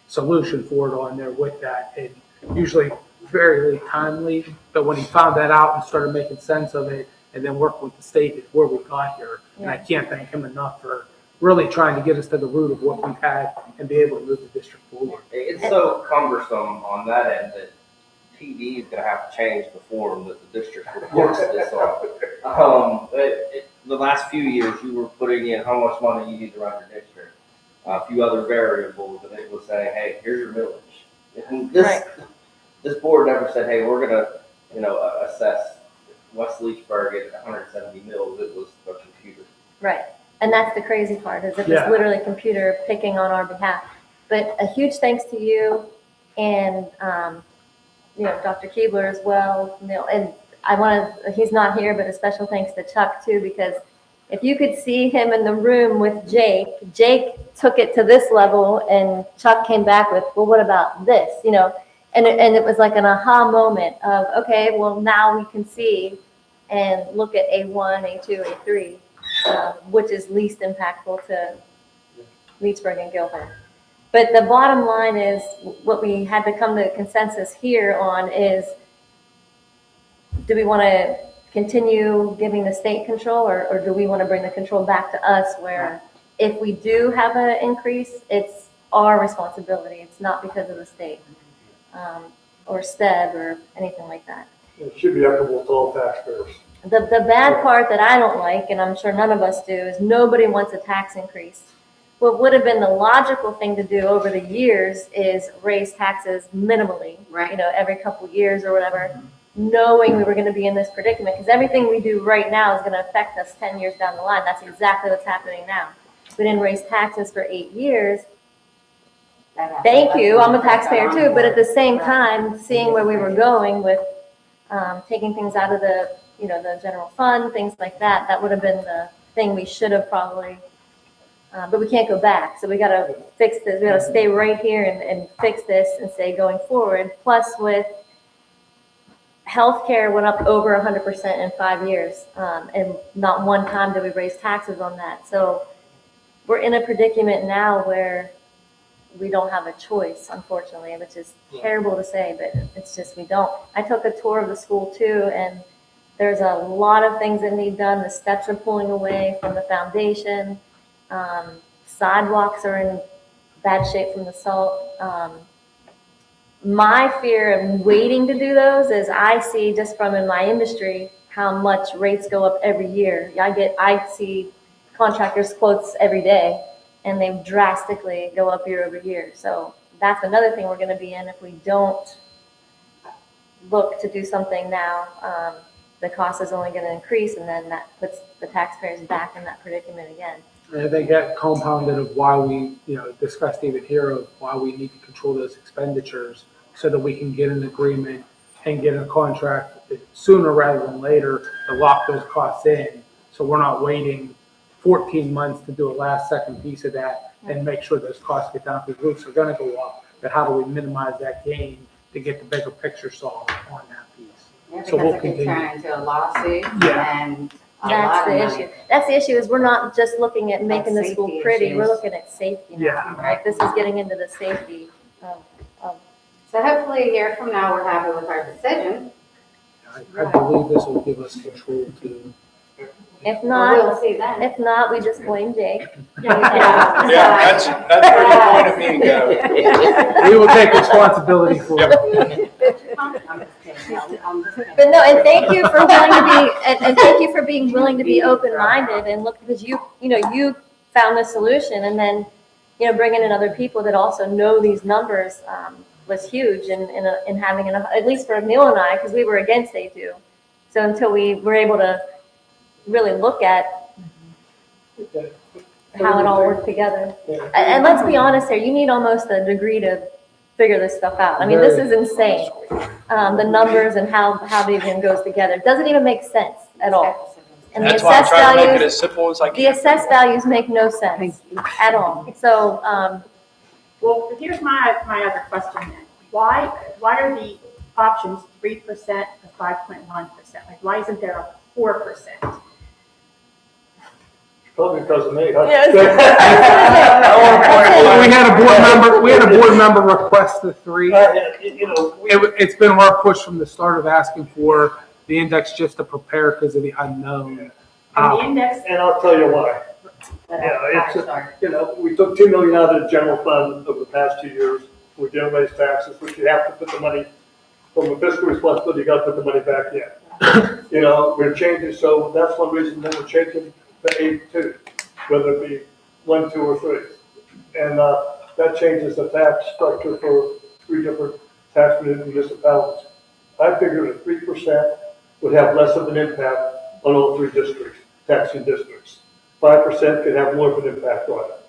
solution for it on there with that, and usually very timely, but when he found that out and started making sense of it, and then worked with the state is where we got here. And I can't thank him enough for really trying to get us to the root of what we've had and be able to move the district forward. It's so cumbersome on that end that TV is gonna have to change the form that the district reports this on. The last few years, you were putting in how much money you need to run your district, a few other variables, and it was saying, hey, here's your millage. And this board never said, hey, we're gonna, assess West Leechburg at 170 mils. It was a computer. Right. And that's the crazy part, is it was literally a computer picking on our behalf. But a huge thanks to you and, Dr. Keebler as well. And he's not here, but a special thanks to Chuck too, because if you could see him in the room with Jake took it to this level and Chuck came back with, well, what about this? And it was like an aha moment of, okay, well, now we can see and look at A1, A2, A3. Which is least impactful to Leechburg and Gilpin. But the bottom line is what we had to come to a consensus here on is, do we want to continue giving the state control or do we want to bring the control back to us where if we do have an increase, it's our responsibility. It's not because of the state or STEB or anything like that. It should be equitable to all taxpayers. The bad part that I don't like, and I'm sure none of us do, is nobody wants a tax increase. What would have been the logical thing to do over the years is raise taxes minimally, Right. Every couple years or whatever, knowing we were going to be in this predicament, because everything we do right now is going to affect us 10 years down the line. That's exactly what's happening now. We didn't raise taxes for 8 years. Thank you, I'm a taxpayer too, but at the same time, seeing where we were going with taking things out of the, the general fund, things like that, that would have been the thing we should have probably, but we can't go back. So we got to fix this. We got to stay right here and fix this and say going forward. Plus with healthcare went up over 100% in 5 years. And not one time did we raise taxes on that. So we're in a predicament now where we don't have a choice, unfortunately, which is terrible to say, but it's just, we don't. I took a tour of the school too, and there's a lot of things that need done. The steps are pulling away from the foundation. Sidewalks are in bad shape from the salt. My fear of waiting to do those is I see just from in my industry how much rates go up every year. I see contractors' quotes every day, and they drastically go up year over year. So that's another thing we're going to be in if we don't look to do something now. The cost is only going to increase, and then that puts the taxpayers back in that predicament again. And I think that compounded of why we, discussed even here of why we need to control those expenditures so that we can get an agreement and get a contract sooner rather than later to lock those costs in. So we're not waiting 14 months to do a last second piece of that and make sure those costs get down, because roofs are going to go up. But how do we minimize that gain to get the bigger picture solved on that piece? Yeah, So because we'll it could continue. turn into a lawsuit Yeah. and a That's lot of the money. issue. That's the issue is we're not just looking at making the Like school safety pretty. We're issues. looking at safety now, Yeah. right? This is getting into the safety of So hopefully a year from now, we're happy with our decision. I believe this will give us control to. If We'll not, see then. if not, we just blame Jake. Yeah. Yeah, that's where you pointed me to go. We will take responsibility for it. I'm just kidding. I'm just kidding. But no, and thank you for willing to be, and thank you for being willing to be open-minded and look, because you found the solution, and then, bringing in other people that also know these numbers, was huge in having enough, at least for Neil and I, because we were against A2. So until we were able to really look at how it all worked together. And let's be honest here, you need almost a degree to figure this stuff out. I mean, this is insane. The numbers and how it even goes together. It doesn't even make sense at all. And the That's why I'm assessed trying to make it values, as simple as I the can. assessed values make no sense at all. So, Well, here's my other question then. Why are the options 3% or 5.1%? Like, why isn't there a 4%? Probably because of me. We had a board member request the 3. It's been our push from the start of asking for the index just to prepare because of the unknown. And the index, And I'll tell you why. We took $2 million out of the general fund over the past 2 years. We didn't raise taxes, which you have to put the money, from a fiscal responsibility, you gotta put the money back in. We're changing, so that's one reason that we're changing to 8.2, whether it be 1, 2, or 3. And that changes the tax structure for 3 different tax municipalities. I figured a 3% would have less of an impact on all 3 districts, taxing districts. 5% could have more of an impact on it.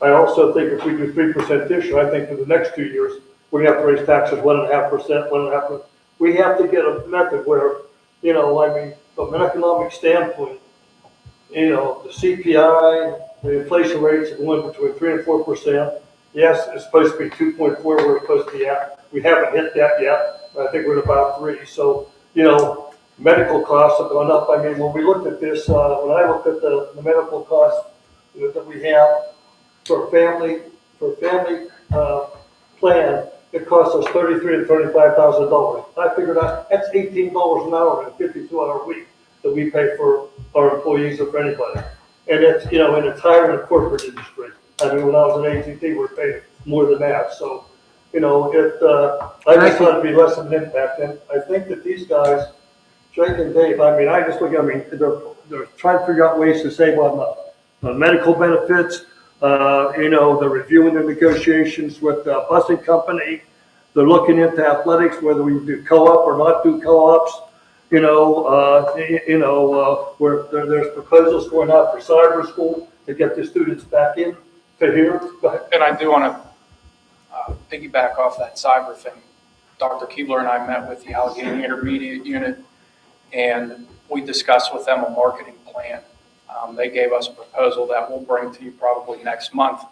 I also think if we do 3% this year, I think for the next 2 years, we have to raise taxes 1.5%, 1.5%. We have to get a method where, from an economic standpoint, the CPI, the inflation rates are going between 3 and 4%. Yes, it's supposed to be 2.4 we're supposed to be at. We haven't hit that yet. I think we're at about 3. So, medical costs have gone up. I mean, when we looked at this, when I looked at the medical costs that we have for a family plan, it costs us $33,000 to $35,000. I figured out that's $18 an hour in a 52-hour week that we pay for our employees or for anybody. And it's, and it's higher in the corporate industry. I mean, when I was at AT&T, we were paying more than that. So, I just thought it'd be less of an impact. And I think that these guys Jake and Dave, I mean, they're trying to figure out ways to save on the medical benefits. They're reviewing the negotiations with the busing company. They're looking into athletics, whether we do co-op or not do co-ops. Where there's proposals going out for cyber school to get the students back in to here. Go ahead. And I do want to piggyback off that cyber thing. Dr. Keebler and I met with the Allegheny Intermediate Unit, and we discussed with them a marketing plan. They gave us a proposal that we'll bring to you probably next month.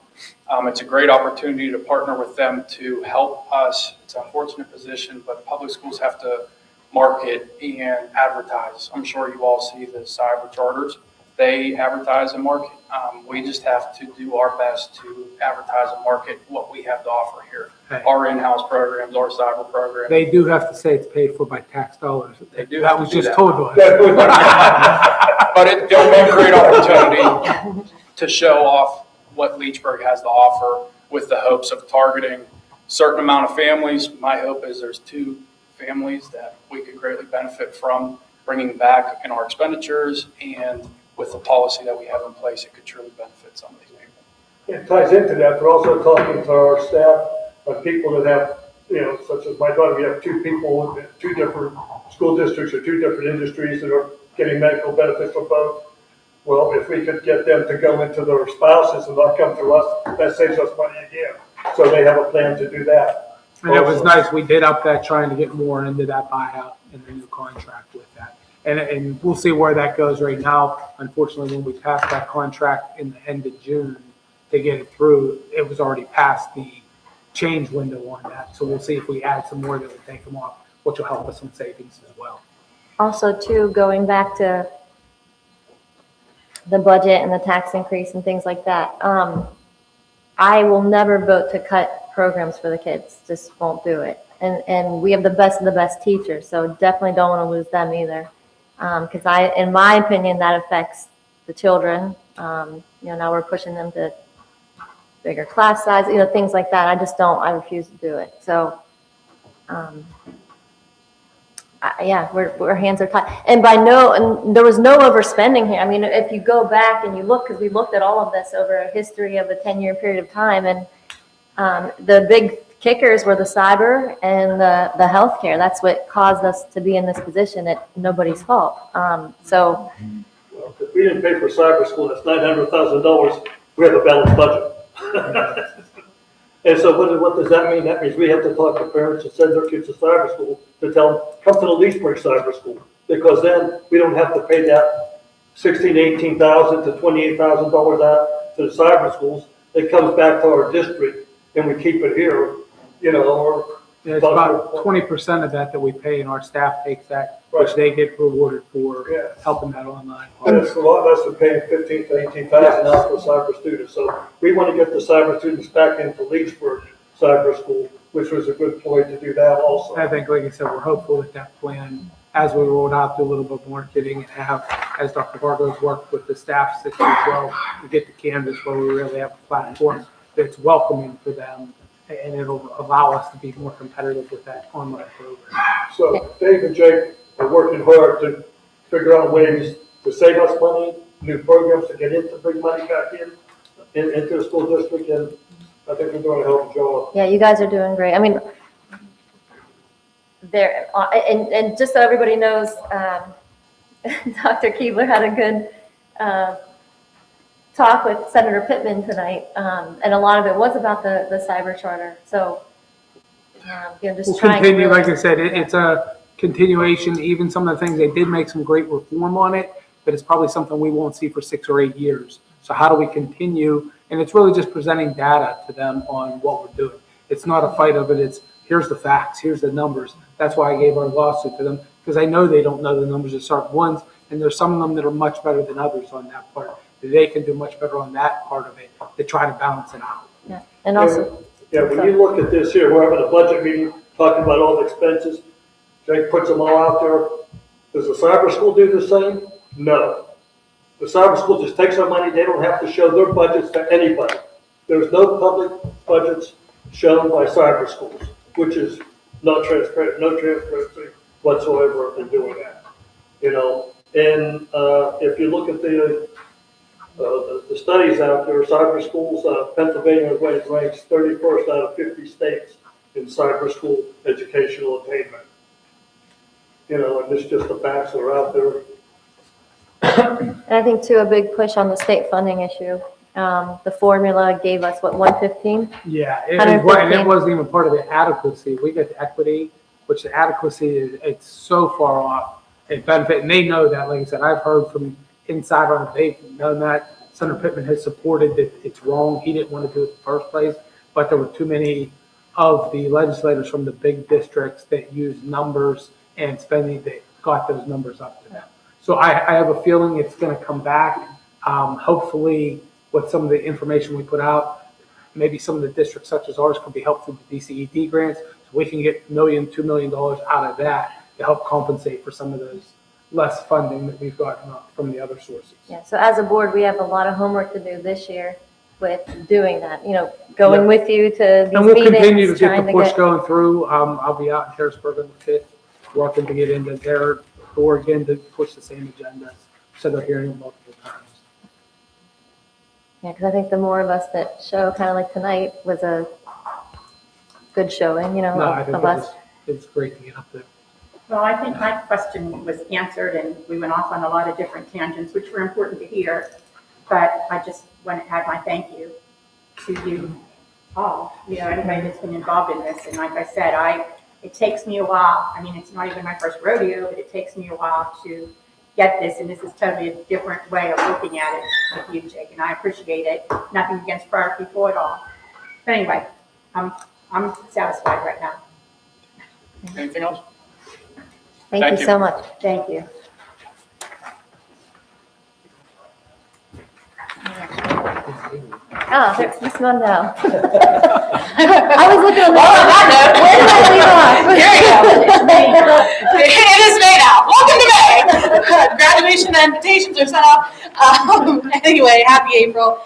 It's a great opportunity to partner with them to help us. It's an unfortunate position, but public schools have to market and advertise. I'm sure you all see the cyber charters. They advertise and market. We just have to do our best to advertise and market what we have to offer here. Hey. Our in-house programs, our cyber program. They do have to say it's paid for by tax dollars. They do That have to was do just that. told to us. But it'll be a great opportunity to show off what Leechburg has to offer with the hopes of targeting a certain amount of families. My hope is there's 2 families that we could greatly benefit from bringing back in our expenditures, and with the policy that we have in place, it could truly benefit some of these people. It ties into that. We're also talking to our staff of people that have, such as my daughter, we have 2 people in 2 different school districts or 2 different industries that are getting medical benefits from both. Well, if we could get them to go into their spouses and not come to us, that saves us money again. So they have a plan to do that. And it was nice, we did up that, trying to get more into that buyout in the new contract with that. And we'll see where that goes right now. Unfortunately, when we passed that contract in the end of June to get it through, it was already past the change window on that. So we'll see if we add some more that would take them off, which will help us some savings as well. Also, too, going back to the budget and the tax increase and things like that, I will never vote to cut programs for the kids. Just won't do it. And we have the best of the best teachers, so definitely don't want to lose them either. Because in my opinion, that affects the children. Now we're pushing them to bigger class size, things like that. I refuse to do it. So, our hands are tied. And and there was no overspending here. I mean, if you go back and you look, because we looked at all of this over a history of a 10-year period of time, and the big kickers were the cyber and the healthcare. That's what caused us to be in this position at nobody's fault. Well, if we didn't pay for cyber school, that's $900,000. We have a balanced budget. And so what does that mean? That means we have to talk to parents and send their kids to cyber school to tell them, come to the Leechburg Cyber School. Because then we don't have to pay that $16,000, $18,000 to $28,000 out to the cyber schools. It comes back to our district and we keep it here, or. Yeah, it's about 20% of that we pay, and our staff takes that, which they get rewarded for helping that online. And it's a lot less than paying $15,000 to $18,000 out for cyber students. So we want to get the cyber students back into Leechburg Cyber School, which was a good ploy to do that also. I think, like I said, we're hopeful that plan, as we roll it out, do a little bit more marketing and have, as Dr. Vargo's worked with the staff 6 as well, to get the canvas where we really have a platform that's welcoming for them, and it'll allow us to be more competitive with that online program. So Dave and Jake are working hard to figure out ways to save us money, new programs to get into, bring money back into the school district, and I think we're doing a hell of a job. Yeah, you guys are doing great. I mean, and just so everybody knows, Dr. Keebler had a good talk with Senator Pittman tonight, and a lot of it was about the cyber charter. So, just We'll trying continue, to like I said, it's a continuation. Even some of the things, they did make some great reform on it, but it's probably something we won't see for 6 or 8 years. So how do we continue? And it's really just presenting data to them on what we're doing. It's not a fight of it. It's here's the facts, here's the numbers. That's why I gave our lawsuit to them, because I know they don't know the numbers of certain ones, and there's some of them that are much better than others on that part. They can do much better on that part of it to try to balance it out. Yeah, and also. When you look at this here, we're having a budget meeting, talking about all the expenses. Jake puts them all out there. Does the cyber school do the same? No. The cyber school just takes our money. They don't have to show their budgets to anybody. There's no public budgets shown by cyber schools, which is not transparent, no transparency whatsoever in doing that. And if you look at the studies out there, cyber schools, Pennsylvania ranks 31st out of 50 states in cyber school educational attainment. And it's just the facts that are out there. And I think too, a big push on the state funding issue. The formula gave us, what, 115? Yeah, and 115. it wasn't even part of the adequacy. We get the equity, which the adequacy is, it's so far off. It benefit, and they know that. Like I said, I've heard from inside on it, they've known that. Senator Pittman has supported that it's wrong. He didn't want to do it in the first place, but there were too many of the legislators from the big districts that used numbers and spending that got those numbers up to them. So I have a feeling it's going to come back. Hopefully, with some of the information we put out, maybe some of the districts such as ours could be helped through the DCED grants, so we can get $1 million, $2 million out of that to help compensate for some of those less funding that we've gotten from the other sources. Yeah, so as a board, we have a lot of homework to do this year with doing that, going Yeah. with you to these And we'll continue to meetings, get trying the to push get. going through. I'll be out in Harrisburg on the 5th, working to get into their door again to push the same agendas, so they're hearing it multiple times. Yeah, because I think the more of us that show, kind of like tonight, was a good showing, No, I think of us. it's great to get up there. Well, I think my question was answered, and we went off on a lot of different tangents, which were important to hear. But I just want to add my thank you to you all, anybody that's been involved in this. And like I said, it takes me a while. I mean, it's not even my first rodeo, but it takes me a while to get this. And this is totally a different way of looking at it with you, Jake, and I appreciate it. Nothing against prior people at all. But anyway, I'm satisfied right now. Anything else? Thank Thank you you. so much. Thank you. Oh, there's Ms. Mundell. I was looking on the. Well, on that note, Where did I leave off? Here we go. It is May now. Welcome to May. Graduation invitations are sent out. Anyway, happy April.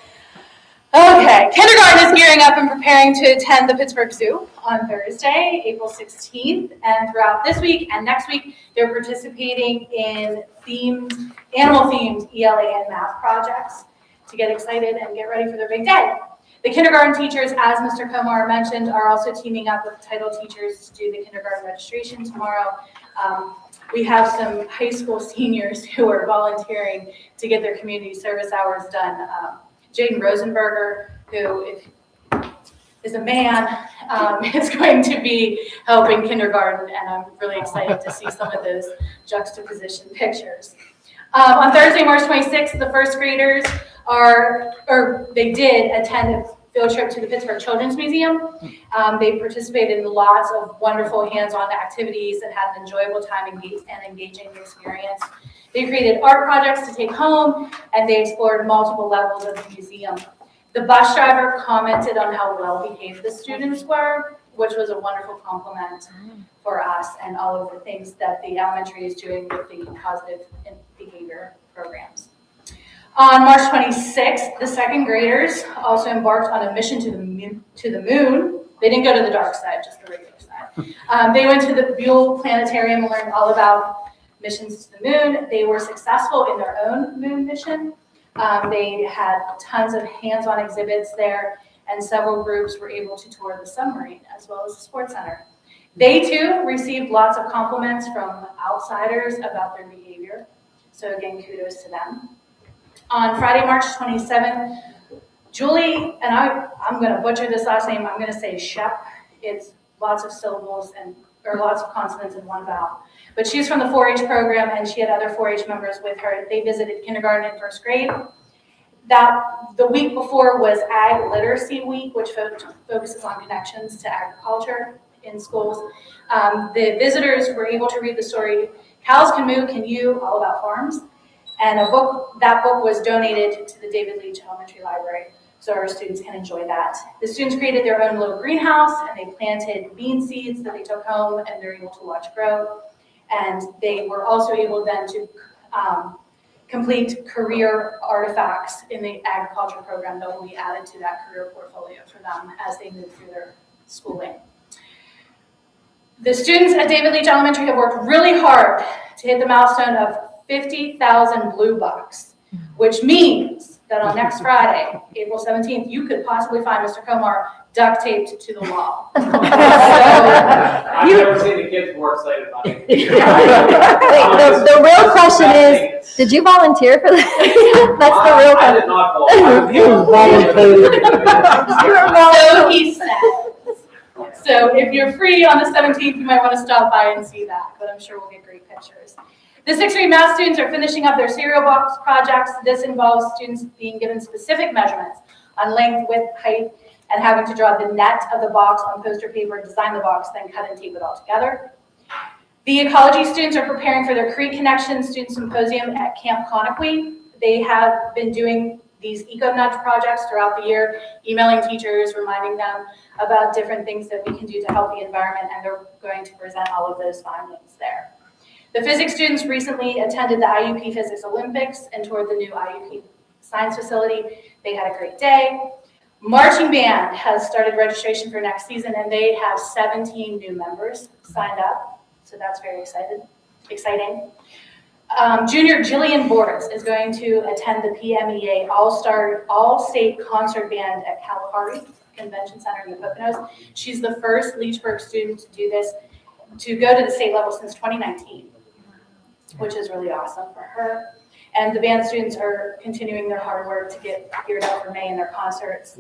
Okay, kindergarten is gearing up and preparing to attend the Pittsburgh Zoo on Thursday, April 16th. And throughout this week and next week, they're participating in animal-themed ELA and math projects to get excited and get ready for their big day. The kindergarten teachers, as Mr. Komar mentioned, are also teaming up with title teachers to do the kindergarten registration tomorrow. We have some high school seniors who are volunteering to get their community service hours done. Jaden Rosenberger, who is a man, is going to be helping kindergarten, and I'm really excited to see some of those juxtaposition pictures. On Thursday, March 26th, the first graders they did attend a field trip to the Pittsburgh Children's Museum. They participated in lots of wonderful hands-on activities and had an enjoyable time and engaging experience. They created art projects to take home, and they explored multiple levels of the museum. The bus driver commented on how well behaved the students were, which was a wonderful compliment for us and all of the things that the elementary is doing with the positive behavior programs. On March 26th, the second graders also embarked on a mission to the moon. They didn't go to the dark side, just the regular side. They went to the Buell Planetarium and learned all about missions to the moon. They were successful in their own moon mission. They had tons of hands-on exhibits there, and several groups were able to tour the submarine as well as the sports center. They too received lots of compliments from outsiders about their behavior. So again, kudos to them. On Friday, March 27th, Julie, and I'm going to butcher this last name, I'm going to say Shep. It's lots of syllables or lots of consonants in one vowel. But she's from the 4-H program, and she had other 4-H members with her. They visited kindergarten and first grade. The week before was Ag Literacy Week, which focuses on connections to agriculture in schools. The visitors were able to read the story, Cows Can Moo, Can You? All About Farms. And that book was donated to the David Leach Elementary Library, so our students can enjoy that. The students created their own little greenhouse, and they planted bean seeds that they took home, and they're able to watch grow. And they were also able then to complete career artifacts in the agriculture program that will be added to that career portfolio for them as they move through their schooling. The students at David Leach Elementary have worked really hard to hit the milestone of 50,000 blue bucks, which means that on next Friday, April 17th, you could possibly find Mr. Komar duct taped to the wall. I've never seen the kids more excited about it. Wait, the real question is, did you volunteer for that? That's the real I question. did not volunteer. He was volunteering. So he said. So if you're free on the 17th, you might want to stop by and see that, but I'm sure we'll get great pictures. The 6th grade math students are finishing up their cereal box projects. This involves students being given specific measurements on length, width, height, and having to draw the net of the box on poster paper, design the box, then cut and tape it all together. The ecology students are preparing for their Creek Connection Student Symposium at Camp Conakry. They have been doing these eco-nudge projects throughout the year, emailing teachers, reminding them about different things that we can do to help the environment, and they're going to present all of those findings there. The physics students recently attended the IUP Physics Olympics and toured the new IUP Science Facility. They had a great day. Marching band has started registration for next season, and they have 17 new members signed up, so that's very exciting. Junior Jillian Boris is going to attend the PMEA All-State Concert Band at Kalahari Convention Center in the Poconos. She's the first Leechburg student to do this, to go to the state level since 2019, which is really awesome for her. And the band students are continuing their hard work to get geared up for May and their concerts.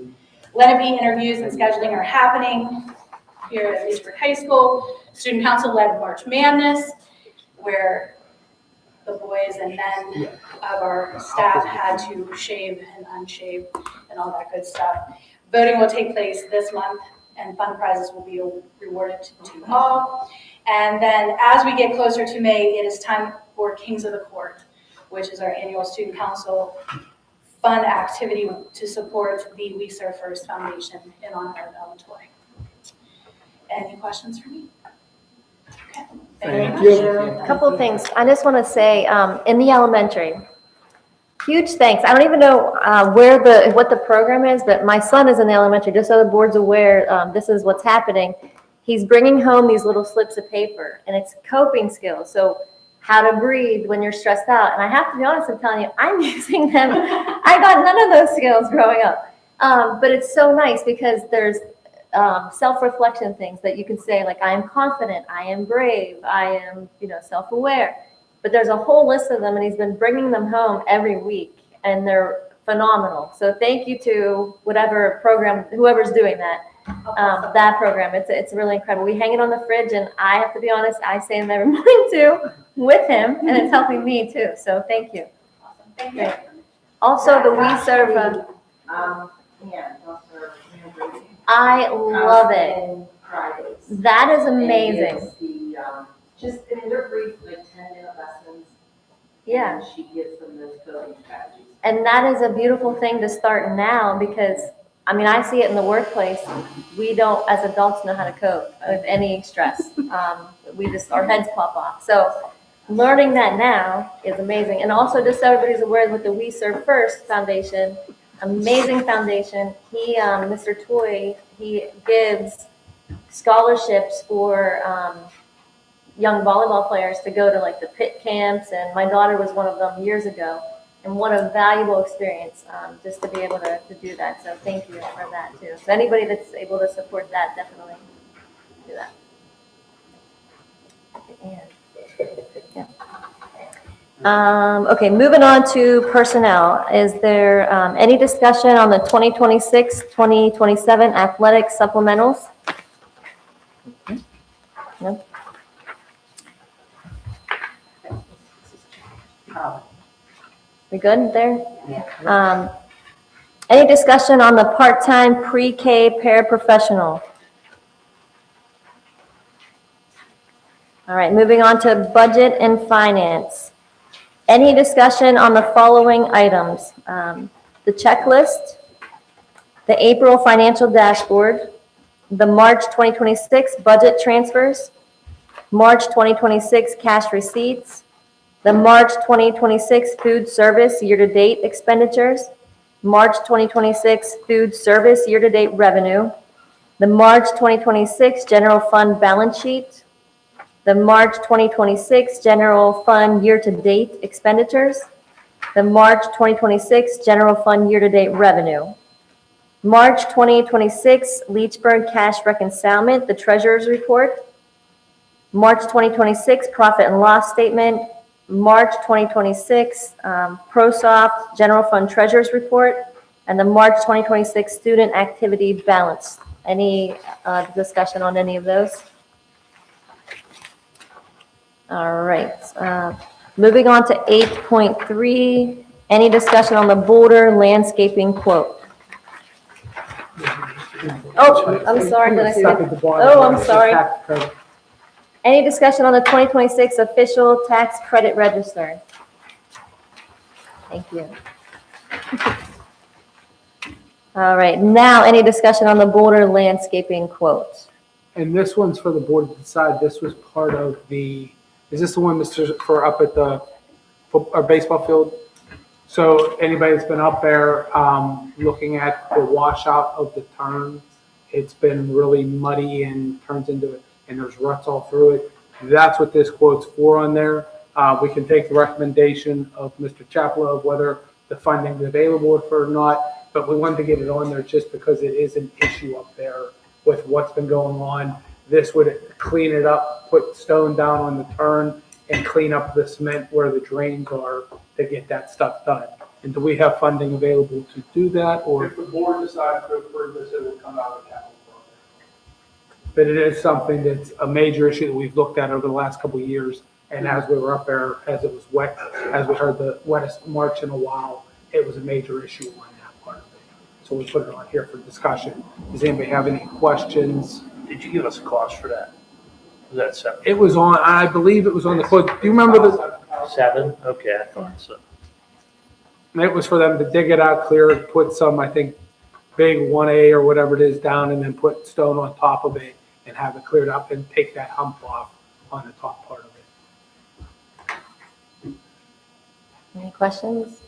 Lenape interviews and scheduling are happening here at Leechburg High School. Student council led March Madness, where the boys and men of our staff had to shave and unshave and all that good stuff. Voting will take place this month, and fun prizes will be rewarded to all. And then as we get closer to May, it is time for Kings of the Court, which is our annual student council fun activity to support the We Serve First Foundation in honor of Ellen Toy. Any questions for me? Okay. Thank you. A couple of things. I just want to say, in the elementary, huge thanks. I don't even know what the program is, but my son is in the elementary, just so the board's aware, this is what's happening. He's bringing home these little slips of paper, and it's coping skills. So how to breathe when you're stressed out. And I have to be honest, I'm telling you, I'm using them. I got none of those skills growing up. But it's so nice because there's self-reflection things that you can say, like, I am confident, I am brave, I am, self-aware. But there's a whole list of them, and he's been bringing them home every week, and they're phenomenal. So thank you to whatever program, whoever's doing that. That program, it's really incredible. We hang it on the fridge, and I have to be honest, I say them every morning too with him, and it's helping me too. So thank you. Awesome. Thank you. Also, the We Serve. I love it. That is amazing. They're brief, like 10-minute lessons. Yeah. And she gives them those coping strategies. And that is a beautiful thing to start now because, I see it in the workplace. We don't, as adults, know how to cope with any stress. Our heads pop off. So learning that now is amazing. And also, just so everybody's aware, with the We Serve First Foundation, amazing foundation. He, Mr. Toy, he gives scholarships for young volleyball players to go to like the pit camps. And my daughter was one of them years ago. And what a valuable experience just to be able to do that. So thank you for that too. So anybody that's able to support that, definitely do that. Yeah. Okay, moving on to personnel. Is there any discussion on the 2026-2027 athletic supplementals? No? We good there? Yeah. Any discussion on the part-time pre-K paraprofessional? All right, moving on to budget and finance. Any discussion on the following items? The checklist, the April financial dashboard, the March 2026 budget transfers, March 2026 cash receipts, the March 2026 food service year-to-date expenditures, March 2026 food service year-to-date revenue, the March 2026 general fund balance sheet, the March 2026 general fund year-to-date expenditures, the March 2026 general fund year-to-date revenue, March 2026 Leechburg cash reconciliation, the treasurer's report, March 2026 profit and loss statement, March 2026 ProSoft general fund treasurer's report, and the March 2026 student activity balance. Any discussion on any of those? All right. Moving on to 8.3, any discussion on the Boulder landscaping quote? Oh, I'm sorry, did I say that? Oh, I'm sorry. Any discussion on the 2026 official tax credit register? Thank you. All right, now any discussion on the Boulder landscaping quote? And this one's for the board to decide. This was part of the, is this the one, Mr., for up at the our baseball field? So anybody that's been up there looking at the washout of the turn, it's been really muddy and turns into, and there's ruts all through it. That's what this quote's for on there. We can take the recommendation of Mr. Chaplow of whether the funding is available or not, but we wanted to get it on there just because it is an issue up there with what's been going on. This would clean it up, put stone down on the turn, and clean up the cement where the drains are to get that stuff done. And do we have funding available to do that, or? If the board decides to approve this, it will come out of the capital program. But it is something that's a major issue that we've looked at over the last couple of years. And as we were up there, as it was wet, as we heard the wettest March in a while, it was a major issue on that part of it. So we put it on here for discussion. Does anybody have any questions? Did you give us a cost for that? Was that separate? It was on, I believe it was on the quote. Do you remember the? 7? Okay, I thought so. It was for them to dig it out, clear it, put some, I think, big 1A or whatever it is down, and then put stone on top of it and have it cleared up and take that hump off on the top part of it. Any questions?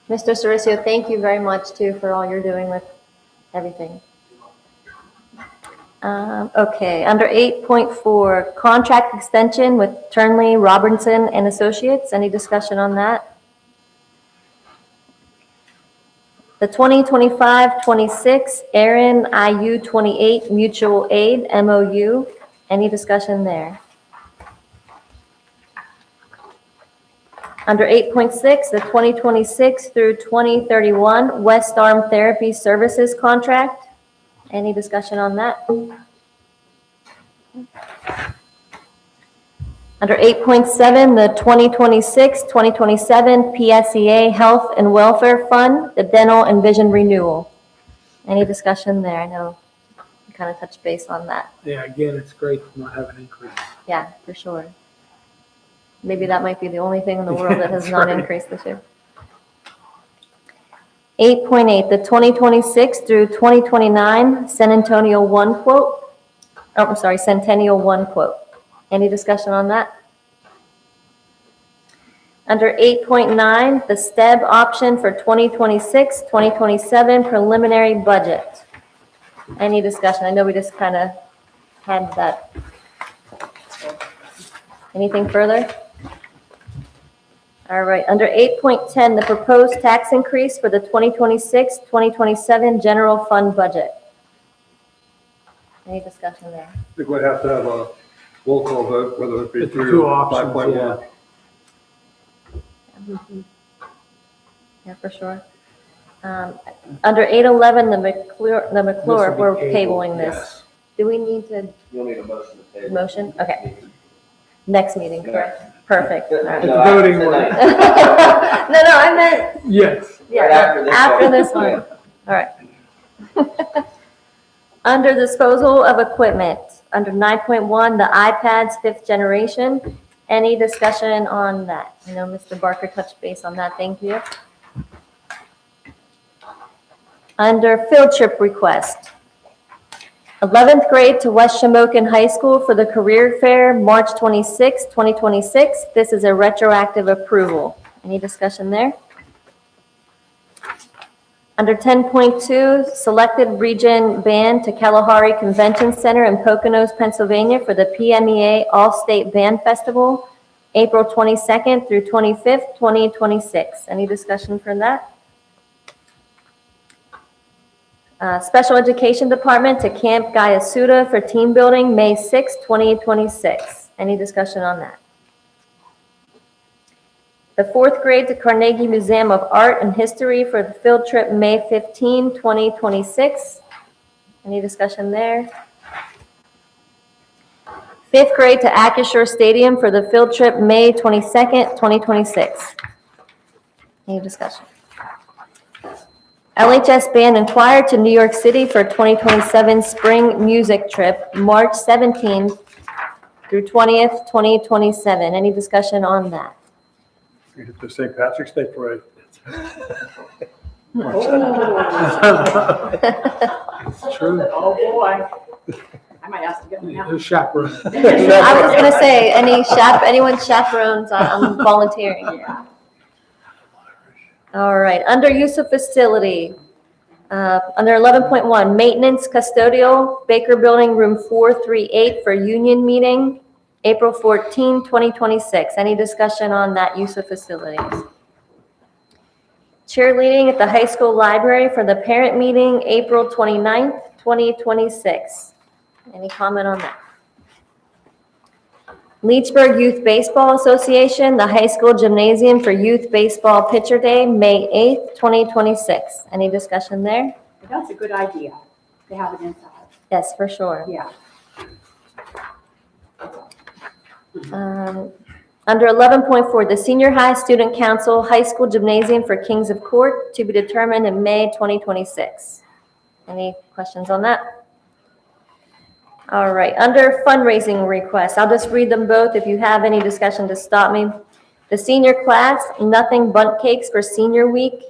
Mr. Cericio, thank you very much too for all you're doing with everything. Okay, under 8.4, contract extension with Turnley, Robertson and Associates. Any discussion on that? The 2025-26 Aaron IU 28 Mutual Aid MOU. Any discussion there? Under 8.6, the 2026 through 2031 West Arm Therapy Services contract. Any discussion on that? Under 8.7, the 2026-2027 PSEA Health and Welfare Fund, the dental and vision renewal. Any discussion there? I know you kind of touched base on that. Yeah, again, it's great to not have an increase. Yeah, for sure. Maybe that might be the only thing in the world that has That's not right. increased this year. 8.8, the 2026 through 2029 San Antonio 1 quote. Oh, I'm sorry, Centennial 1 quote. Any discussion on that? Under 8.9, the STEB option for 2026-2027 preliminary budget. Any discussion? I know we just kind of had that. Anything further? All right, under 8.10, the proposed tax increase for the 2026-2027 general fund budget. Any discussion there? I think we'd have to have a roll call vote, whether it be It's the 3 two or options, 5.1. Yeah, for sure. Under 8.11, the McClure, This we're will be tabled, tabling this. yes. Do we need to You'll need a motion to table. motion? Okay. Next meeting, correct? Perfect. All right. It's No, voting after one. tonight. No, I meant, Yes. yeah, Right after this after one. this one. All right. Under disposal of equipment, under 9.1, the iPads 5th generation. Any discussion on that? I know Mr. Barker touched base on that. Thank you. Under field trip request, 11th grade to West Shamokin High School for the career fair, March 26, 2026. This is a retroactive approval. Any discussion there? Under 10.2, selected region band to Kalahari Convention Center in Poconos, Pennsylvania for the PMEA All-State Band Festival, April 22nd through 25th, 2026. Any discussion for that? Special Education Department to Camp Gayasuda for team building, May 6th, 2026. Any discussion on that? The 4th grade to Carnegie Museum of Art and History for the field trip, May 15, 2026. Any discussion there? 5th grade to Acrisure Stadium for the field trip, May 22nd, 2026. Any discussion? LHS Band and Choir to New York City for 2027 Spring Music Trip, March 17th through 20th, 2027. Any discussion on that? It's the St. Patrick's Day parade. It's true. Oh, boy. I might ask to go now. Who's chaperone? I was going to say, anyone chaperones, I'm volunteering. Yeah. All right, under use of facility, under 11.1, maintenance custodial, Baker Building, room 438 for union meeting, April 14, 2026. Any discussion on that use of facilities? Cheerleading at the high school library for the parent meeting, April 29th, 2026. Any comment on that? Leechburg Youth Baseball Association, the high school gymnasium for youth baseball pitcher day, May 8th, 2026. Any discussion there? That's a good idea. They have it inside. Yes, for sure. Yeah. Under 11.4, the Senior High Student Council High School Gymnasium for Kings of Court to be determined in May 2026. Any questions on that? All right, under fundraising requests, I'll just read them both. If you have any discussion, to stop me. The senior class, nothing bundt cakes for senior week.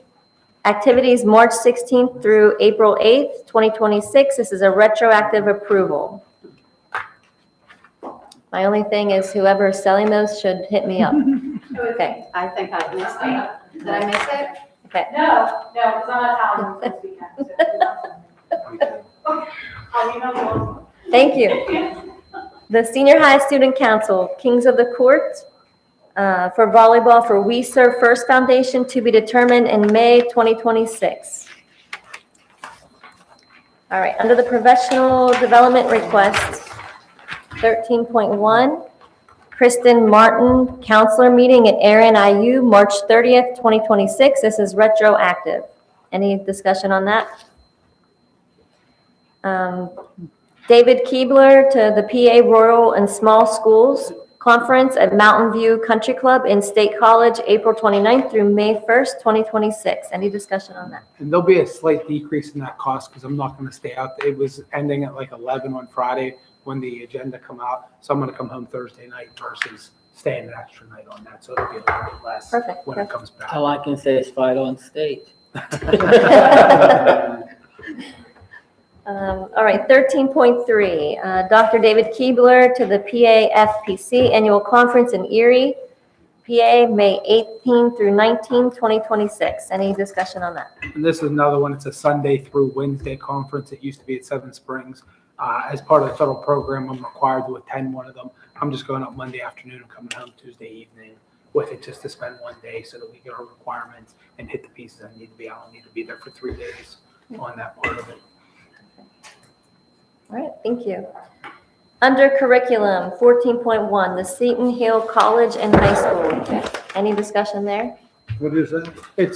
Activities March 16th through April 8th, 2026. This is a retroactive approval. My only thing is whoever is selling those should hit me up. Okay. I think I missed it. Did I miss it? Okay. No, because I'm not telling you this weekend. I'll email you. Thank you. The Senior High Student Council, Kings of the Court, for volleyball for We Serve First Foundation to be determined in May 2026. All right, under the professional development request, 13.1, Kristen Martin Counselor Meeting at Aaron IU, March 30th, 2026. This is retroactive. Any discussion on that? David Keebler to the PA Rural and Small Schools Conference at Mountain View Country Club in State College, April 29th through May 1st, 2026. Any discussion on that? And there'll be a slight decrease in that cost because I'm not going to stay out. It was ending at like 11 on Friday when the agenda come out. So I'm going to come home Thursday night versus staying an extra night on that. So it'll be a little bit less when it comes back. All I can say is fight on stage. All right, 13.3, Dr. David Keebler to the PAFPC Annual Conference in Erie, PA, May 18 through 19, 2026. Any discussion on that? And this is another one. It's a Sunday through Wednesday conference. It used to be at Seven Springs. As part of the federal program, I'm required to attend one of them. I'm just going up Monday afternoon and coming home Tuesday evening with it just to spend one day so that we get our requirements and hit the pieces I need to be. I don't need to be there for 3 days on that part of it. All right, thank you. Under curriculum, 14.1, the Seton Hill College and High School. Any discussion there? What is that?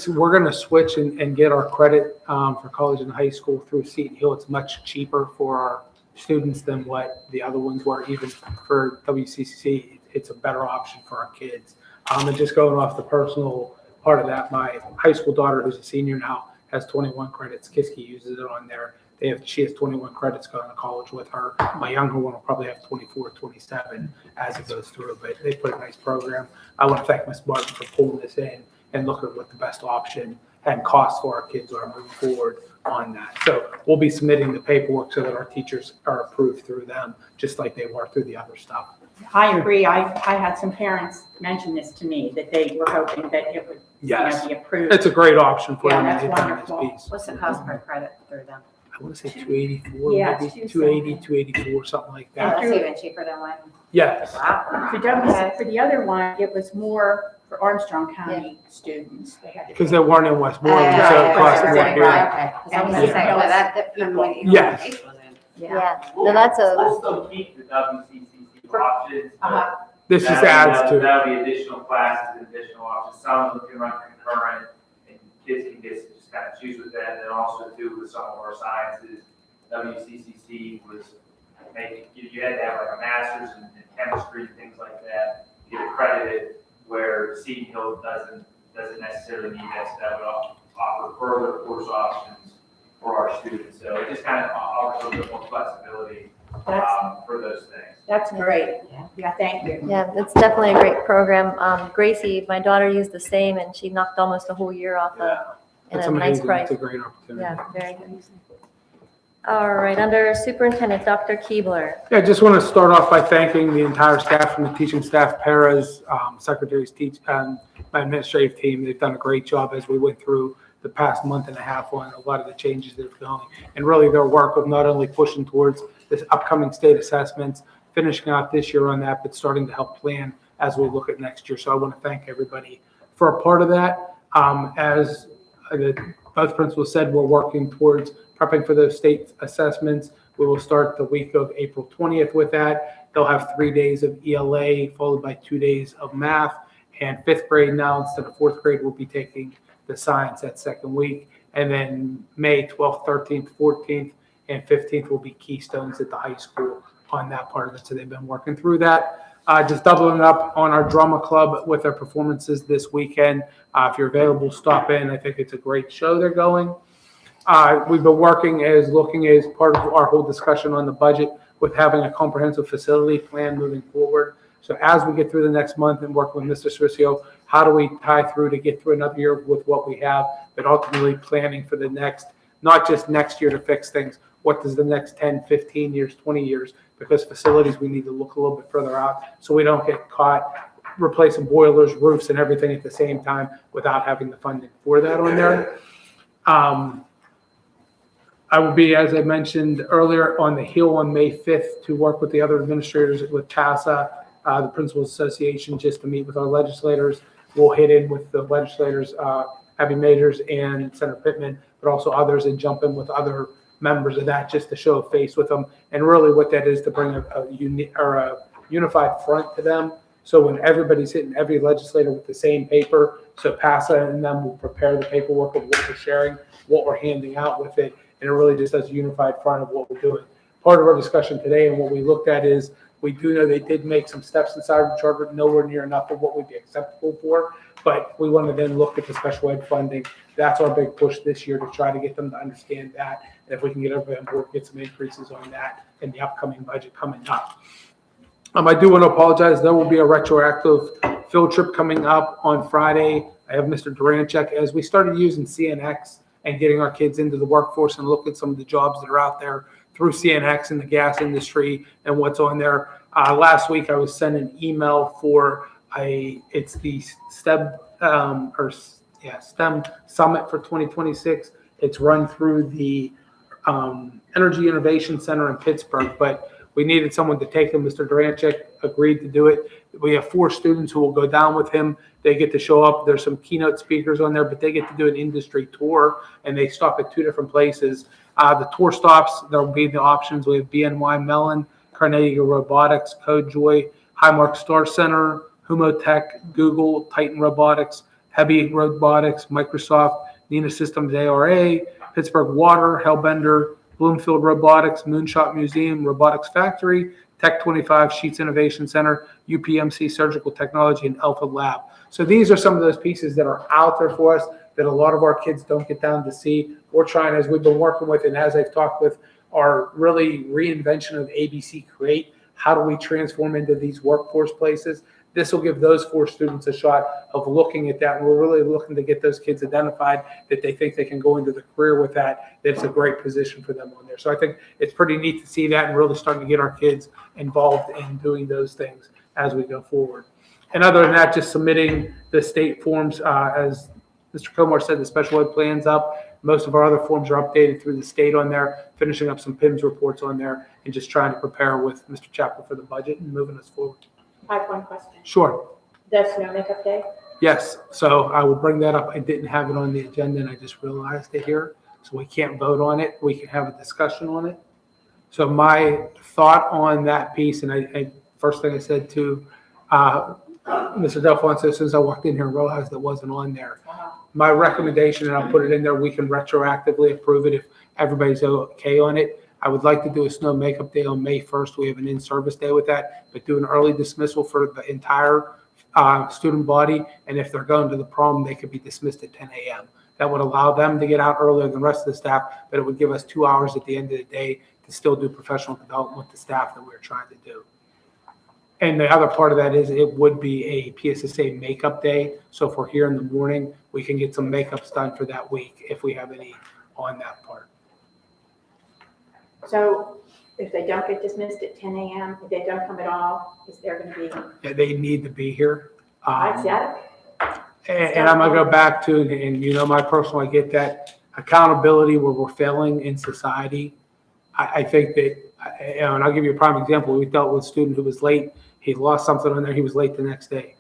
We're going to switch and get our credit for college and high school through Seton Hill. It's much cheaper for our students than what the other ones were. Even for WCCC, it's a better option for our kids. And just going off the personal part of that, my high school daughter, who's a senior now, has 21 credits. Kiski uses it on there. She has 21 credits going to college with her. My younger one will probably have 24, 27 as it goes through, but they put a nice program. I want to thank Ms. Martin for pulling this in and looking at what the best option and costs for our kids are moving forward on that. So we'll be submitting the paperwork so that our teachers are approved through them, just like they were through the other stuff. I agree. I had some parents mention this to me, that they were hoping that it would Yes. be approved. It's a great option for Yeah, them. that's They've done wonderful. this piece. What's the cost per credit through them? I want to say 284, Yeah, maybe it's 280, 284, something like Oh, that. that's even cheaper than one. Yes. Wow. For the other one, it was more for Armstrong County students. They had to Because they weren't in Westmoreland, Yeah, so yeah, it cost yeah, more yeah, here. okay. 'Cause I was gonna say, well, that depends on what you. Yes. Yeah, no, that's a, We'll still keep the WCCC options. Uh-huh. This just adds to it. That'll be additional classes, and additional options. Some of them can run concurrent, and kids can just kind of choose with that. And then also too, with some of our sciences, WCCC was making, you had to have like a master's in chemistry and things like that to get accredited, where Seton Hill doesn't necessarily need that, so that would offer further course options for our students. So it just kind of offers a little bit more flexibility for those things. That's great. Yeah, thank you. yeah, it's definitely a great program. Gracie, my daughter used the same and she knocked almost a whole year off Yeah. in It's a nice amazing. price. It's a great opportunity. Yeah, very good. All right, under Superintendent, Dr. Keebler. Yeah, I just want to start off by thanking the entire staff from the teaching staff, paras, secretaries, and my administrative team. They've done a great job as we went through the past month and a half on a lot of the changes that are going. And really their work of not only pushing towards this upcoming state assessments, finishing out this year on that, but starting to help plan as we look at next year. So I want to thank everybody for a part of that. As both principals said, we're working towards prepping for those state assessments. We will start the week of April 20th with that. They'll have 3 days of ELA followed by 2 days of math. And fifth grade now, instead of fourth grade, will be taking the science that second week. And then May 12th, 13th, 14th, and 15th will be keystones at the high school on that part of it. So they've been working through that. Just doubling up on our drama club with their performances this weekend. If you're available, stop in. I think it's a great show they're going. We've been looking as part of our whole discussion on the budget with having a comprehensive facility plan moving forward. So as we get through the next month and work with Mr. Cercio, how do we tie through to get through another year with what we have, but ultimately planning for the next, not just next year to fix things, what does the next 10, 15 years, 20 years, because facilities, we need to look a little bit further out so we don't get caught replacing boilers, roofs, and everything at the same time without having the funding for that on there. I will be, as I mentioned earlier, on the Hill on May 5th to work with the other administrators with TASA, the Principals Association, just to meet with our legislators. We'll hit in with the legislators, Abby Majors and Senator Pittman, but also others, and jump in with other members of that just to show a face with them. And really what that is to bring a unified front to them. So when everybody's hitting every legislator with the same paper, so PASA and them will prepare the paperwork of what we're sharing, what we're handing out with it. And it really just has a unified front of what we're doing. Part of our discussion today and what we looked at is we do know they did make some steps inside of the charter, nowhere near enough of what would be acceptable for, but we want to then look at the special ed funding. That's our big push this year, to try to get them to understand that. And if we can get everybody on board, get some increases on that in the upcoming budget coming up. I do want to apologize. There will be a retroactive field trip coming up on Friday. I have Mr. Durancheck. As we started using CNX and getting our kids into the workforce and look at some of the jobs that are out there through CNX in the gas industry and what's on there. Last week I was sent an email for it's the STEM Summit for 2026. It's run through the Energy Innovation Center in Pittsburgh, but we needed someone to take them. Mr. Durancheck agreed to do it. We have 4 students who will go down with him. They get to show up. There's some keynote speakers on there, but they get to do an industry tour, and they stop at 2 different places. The tour stops, there will be the options. We have BNY Mellon, Carnegie Robotics, CodeJoy, Highmark Star Center, Humotech, Google, Titan Robotics, Heavy Robotics, Microsoft, Nina Systems ARA, Pittsburgh Water, Hellbender, Bloomfield Robotics, Moonshot Museum, Robotics Factory, Tech 25, Sheets Innovation Center, UPMC Surgical Technology, and Alpha Lab. So these are some of those pieces that are out there for us that a lot of our kids don't get down to see. We're trying, as we've been working with, and as I've talked with, our really reinvention of ABC Create. How do we transform into these workforce places? This will give those 4 students a shot of looking at that. We're really looking to get those kids identified that they think they can go into the career with that it's a great position for them on there. So I think it's pretty neat to see that and really starting to get our kids involved in doing those things as we go forward. And other than that, just submitting the state forms, as Mr. Comar said, the special ed plan's up. Most of our other forms are updated through the state on there, finishing up some PIMS reports on there, and just trying to prepare with Mr. Chapel for the budget and moving us forward. I have one question. Sure. The snow makeup day? Yes, so I will bring that up. I didn't have it on the agenda and I just realized it here. So we can't vote on it. We can have a discussion on it. So my thought on that piece, and I first thing I said to Mr. Delfonso, as soon as I walked in here and realized it wasn't on there. My recommendation, and I'll put it in there, we can retroactively approve it if everybody's okay on it. I would like to do a snow makeup day on May 1st. We have an in-service day with that, but do an early dismissal for the entire student body. And if they're going to the prom, they could be dismissed at 10 a.m. That would allow them to get out earlier than the rest of the staff, but it would give us 2 hours at the end of the day to still do professional development with the staff that we're trying to do. And the other part of that is it would be a PSSA makeup day. So if we're here in the morning, we can get some makeups done for that week if we have any on that part. So if they don't get dismissed at 10 a.m., if they don't come at all, is there going to be? Yeah, they need to be here. I'd say And I'm gonna go back to, and you know, my personal, I get that accountability where we're failing in society. I think that, and I'll give you a prime example. We dealt with a student who was late. He lost something on there. He was late the next day.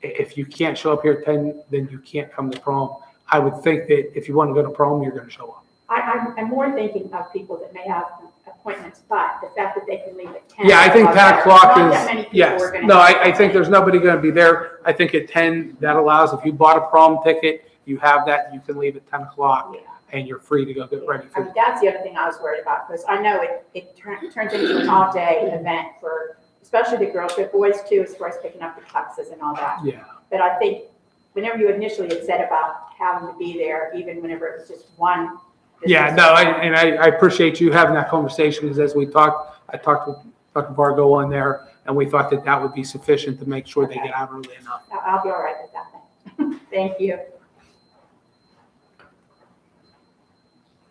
If you can't show up here at 10, then you can't come to prom. I would think that if you want to go to prom, you're gonna show up. I'm more thinking of people that may have appointments, but the fact that they can leave at 10. Yeah, I think 10 o'clock Not that many is, people yes. are gonna No, have I think there's nobody gonna be there. I think at 10, that allows, if you bought a prom ticket, you have that, you can leave at 10 o'clock and you're free to go get ready I for mean, that's the other thing I was worried about, because I know it turns into an all-day event for, especially the girls, but boys too, as far as picking up the tuxes and all that. Yeah. But I think whenever you initially had said about having to be there, even whenever it was just one. Yeah, no, I appreciate you having that conversation, because as we talked, I talked with Dr. Vargo on there, and we thought that that would be sufficient to make sure they get out early enough. I'll be all right with that then. Thank you.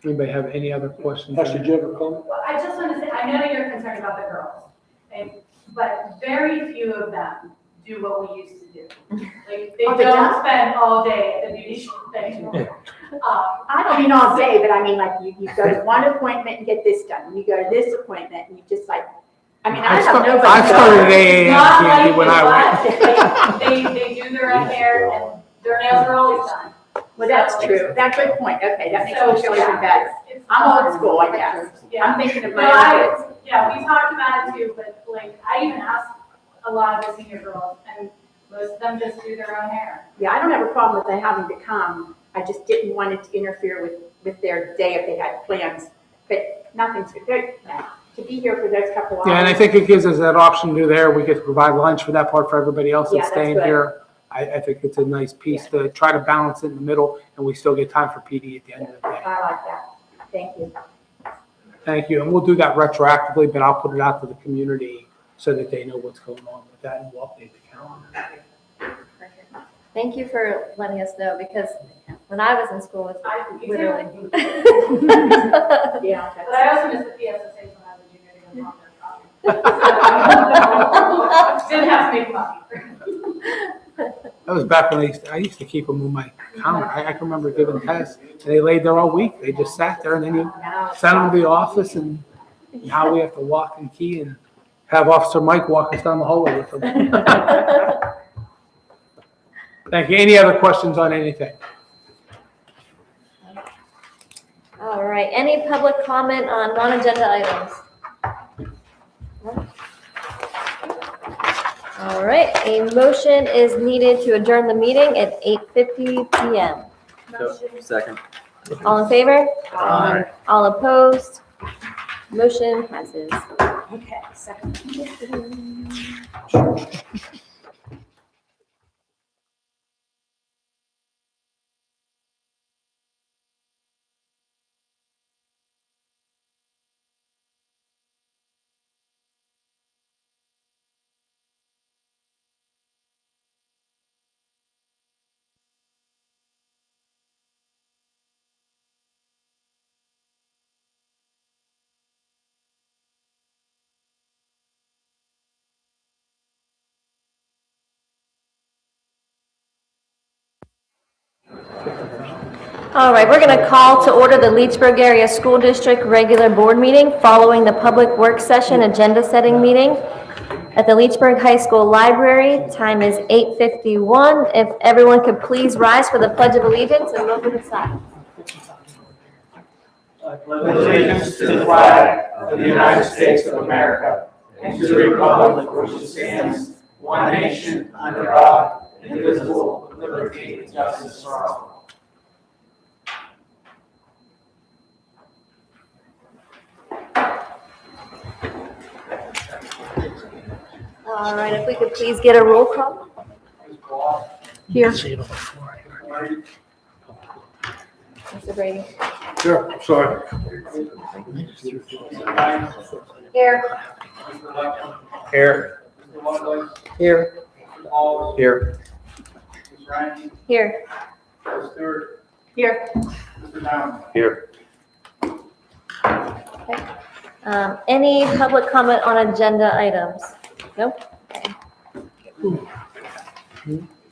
Anybody have any other questions? Did you ever comment? Well, I just want to say, I know you're concerned about the girls, but very few of them do what we used to do. Like, they Oh, they don't don't? spend all day at the beauty thing. I don't mean all day, but I mean like you go to one appointment and get this done, and you go to this appointment and you just like, I mean, I have nobody. I started at 8 It's not a.m. like candy when I went. it, but they do their own hair and their nails are always done. Well, that's true. That's a good point. Okay, that makes So, me feel even yeah, better. it's I'm old school, I guess. Yeah. I'm thinking of No, my own kids. yeah, we talked about it too, but like, I even asked a lot of the senior girls, and most of them just do their own hair. Yeah, I don't have a problem with them having to come. I just didn't want it to interfere with their day if they had plans. But nothing to be here for those couple hours. Yeah, and I think it gives us that option to do there. We get to provide lunch for that part for everybody else Yeah, that's that's staying good. here. I think it's a nice piece to try to balance it in the middle, and we still get time for PD at the end of the day. I like that. Thank you. Thank you, and we'll do that retroactively, but I'll put it out to the community so that they know what's going on with that, and we'll update the calendar. Thank you for letting us know, because when I was in school, it was literally. Yeah. But I also missed the PSSA when I was a junior to go coffee. Didn't have to make coffee. That was back when I used to keep them on my counter. I can remember giving tests, and they laid there all week. They just sat there, and then you sent them to the office, and now we have to walk and key and have Officer Mike walk us down the hallway with them. Thank you. Any other questions on anything? All right, any public comment on non-agenda items? All right, a motion is needed to adjourn the meeting at 8:50 PM. Second. All in favor? Aye. All opposed? Motion passes. Okay, second. All right, we're going to call to order the Leechburg Area School District regular board meeting following the public work session agenda setting meeting at the Leechburg High School Library. Time is 8:51. If everyone could please rise for the Pledge of Allegiance and moment of silence. Pledge allegiance to the flag of the United States of America and to the republic for which it stands, one nation, under God, indivisible, with liberty and justice for all. All right, if we could please get a roll call. Here. Mr. Brady. Sure, I'm sorry. Here. Here. Here. Here. Here. Here. Here. Any public comment on agenda items? Nope.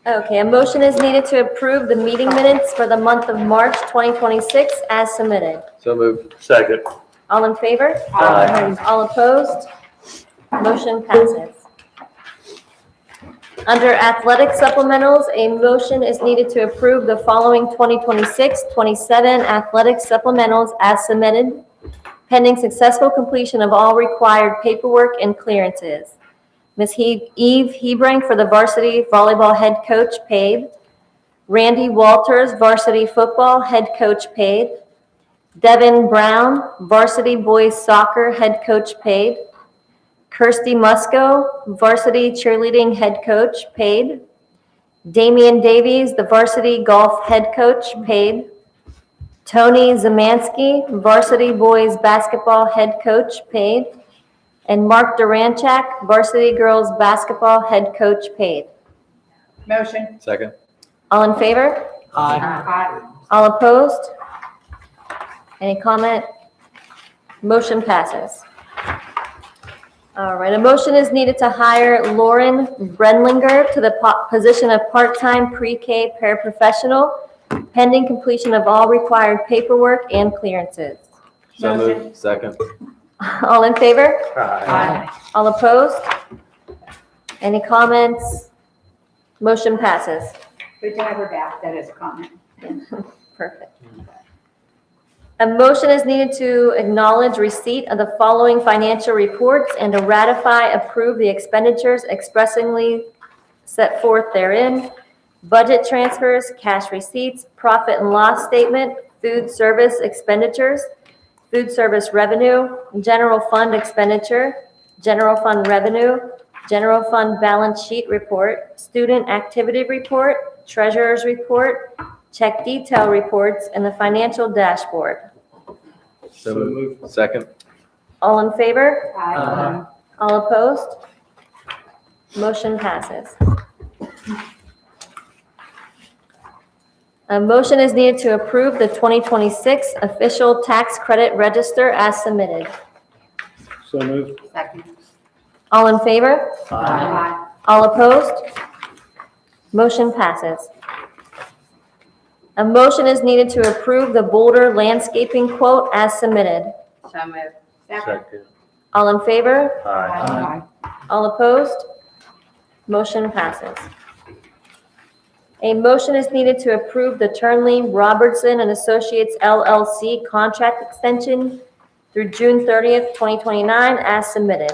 Okay, a motion is needed to approve the meeting minutes for the month of March 2026 as submitted. So moved. Second. All in favor? Aye. All opposed? Motion passes. Under athletic supplementals, a motion is needed to approve the following 2026-27 athletic supplementals as submitted, pending successful completion of all required paperwork and clearances. Ms. Eve Hebring for the varsity volleyball head coach paid. Randy Walters, varsity football head coach paid. Devin Brown, varsity boys soccer head coach paid. Kirsty Musco, varsity cheerleading head coach paid. Damian Davies, the varsity golf head coach paid. Tony Zamansky, varsity boys basketball head coach paid. And Mark Duranchak, varsity girls basketball head coach paid. Motion. Second. All in favor? Aye. All opposed? Any comment? Motion passes. All right, a motion is needed to hire Lauren Brenlinger to the position of part-time pre-K paraprofessional, pending completion of all required paperwork and clearances. So moved. Second. All in favor? Aye. All opposed? Any comments? Motion passes. Good to have her back. That is a comment. Perfect. A motion is needed to acknowledge receipt of the following financial reports and to ratify, approve the expenditures expressly set forth therein. Budget transfers, cash receipts, profit and loss statement, food service expenditures, food service revenue, general fund expenditure, general fund revenue, general fund balance sheet report, student activity report, treasurer's report, check detail reports, and the financial dashboard. So moved. Second. All in favor? Aye. All opposed? Motion passes. A motion is needed to approve the 2026 official tax credit register as submitted. So moved. Second. All in favor? Aye. All opposed? Motion passes. A motion is needed to approve the Boulder landscaping quote as submitted. So moved. Second. All in favor? Aye. All opposed? Motion passes. A motion is needed to approve the Turnley Robertson and Associates LLC contract extension through June 30th, 2029 as submitted.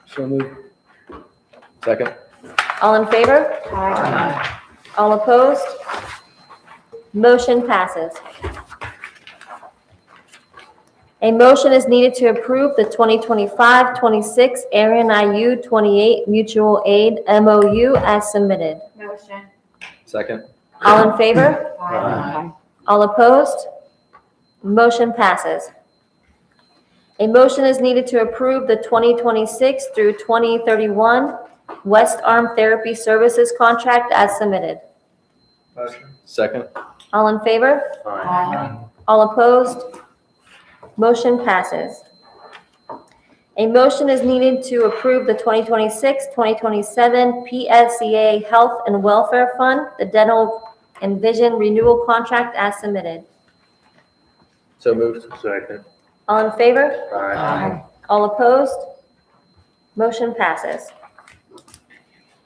So moved. Second. All in favor? Aye. All opposed? Motion passes. A motion is needed to approve the 2025-26 Aaron IU 28 mutual aid MOU as submitted. Motion. Second. All in favor? Aye. All opposed? Motion passes. A motion is needed to approve the 2026 through 2031 West Arm Therapy Services contract as submitted. Motion. Second. All in favor? Aye. All opposed? Motion passes. A motion is needed to approve the 2026-2027 PSCA Health and Welfare Fund, the dental and Vision renewal contract as submitted. So moved. Second. All in favor? Aye. All opposed? Motion passes.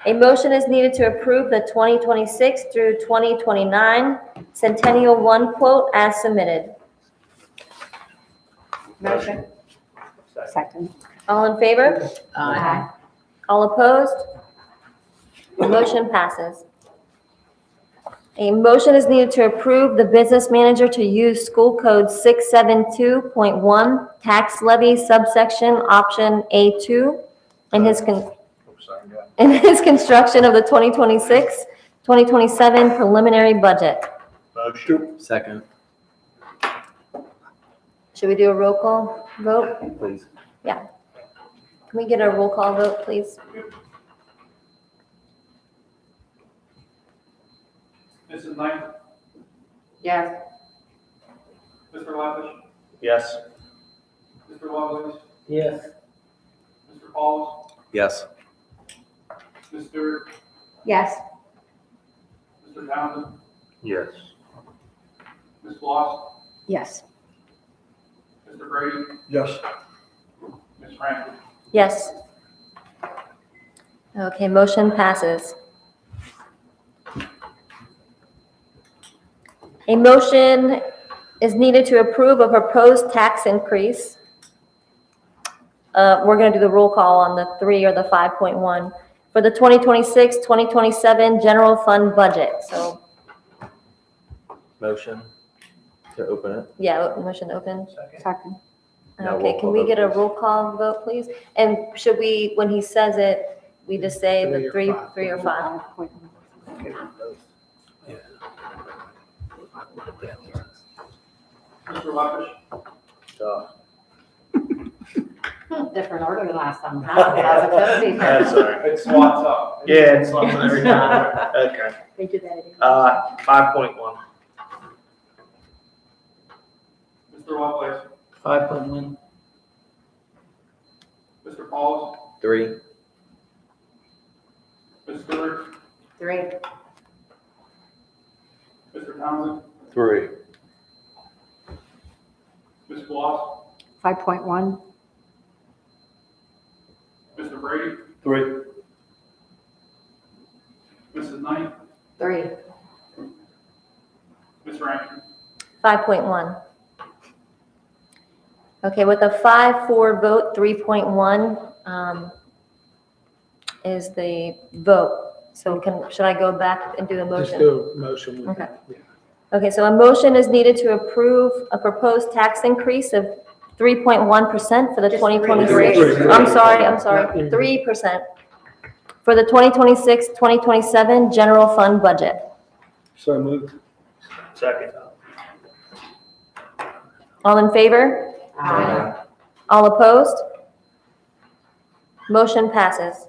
A motion is needed to approve the 2026 through 2029 Centennial One quote as submitted. Motion. Second. All in favor? Aye. All opposed? Motion passes. A motion is needed to approve the business manager to use school code 672.1 tax levy subsection option A2 in his construction of the 2026, 2027 preliminary budget. Motion. Second. Should we do a roll call vote? Please. Can we get a roll call vote, please? Mrs. Knight, Yes. Mr. Lavish, Yes. Mr. Lovelace, Yes. Mr. Pauls, Yes. Ms. Stewart, Yes. Mr. Townsend, Yes. Ms. Bloss, Yes. Mr. Brady, Yes. Ms. Franklin. Yes. Okay, motion passes. A motion is needed to approve a proposed tax increase. We're going to do the roll call on the 3 or the 5.1 for the 2026, 2027 general fund budget. So, Motion to open it. yeah, motion open. Second. Now Okay, roll can call we vote, get a please. roll call vote, please? And should we, when he says it, we just say the 3 or 5? Mr. Lavish, Different order than last time. How's it gonna be? That's all right. it swats up. Yeah, it's like every time. Okay. They did that again. 5.1. Mr. Lovelace, 5.1. Mr. Pauls, 3. Ms. Stewart, 3. Mr. Townsend, 3. Ms. Bloss, 5.1. Mr. Brady, 3. Mrs. Knight, 3. Ms. Rankin. 5.1. Okay, with a 5-4 vote, 3.1 is the vote. So should I go back and do the Just motion? do a motion. Okay. Okay, so a motion is needed to approve a proposed tax increase of 3.1% for the Just 2026. three. I'm sorry, 3% for the 2026, 2027 general fund budget. So moved. Second. All in favor? Aye. All opposed? Motion passes.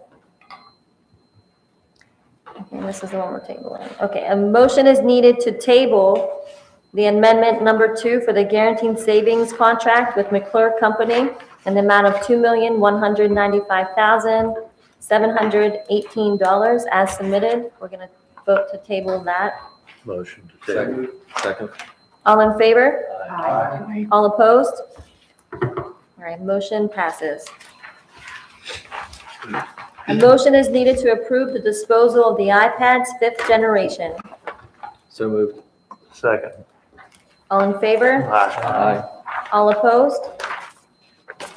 Okay, this is the one we're tabling. Okay, a motion is needed to table the amendment number 2 for the guaranteed savings contract with McClure Company in the amount of $2,195,718 as submitted. We're going to vote to table that. Motion to table. Second. All in favor? Aye. All opposed? All right, motion passes. A motion is needed to approve the disposal of the iPads 5th generation. So moved. Second. All in favor? Aye. All opposed?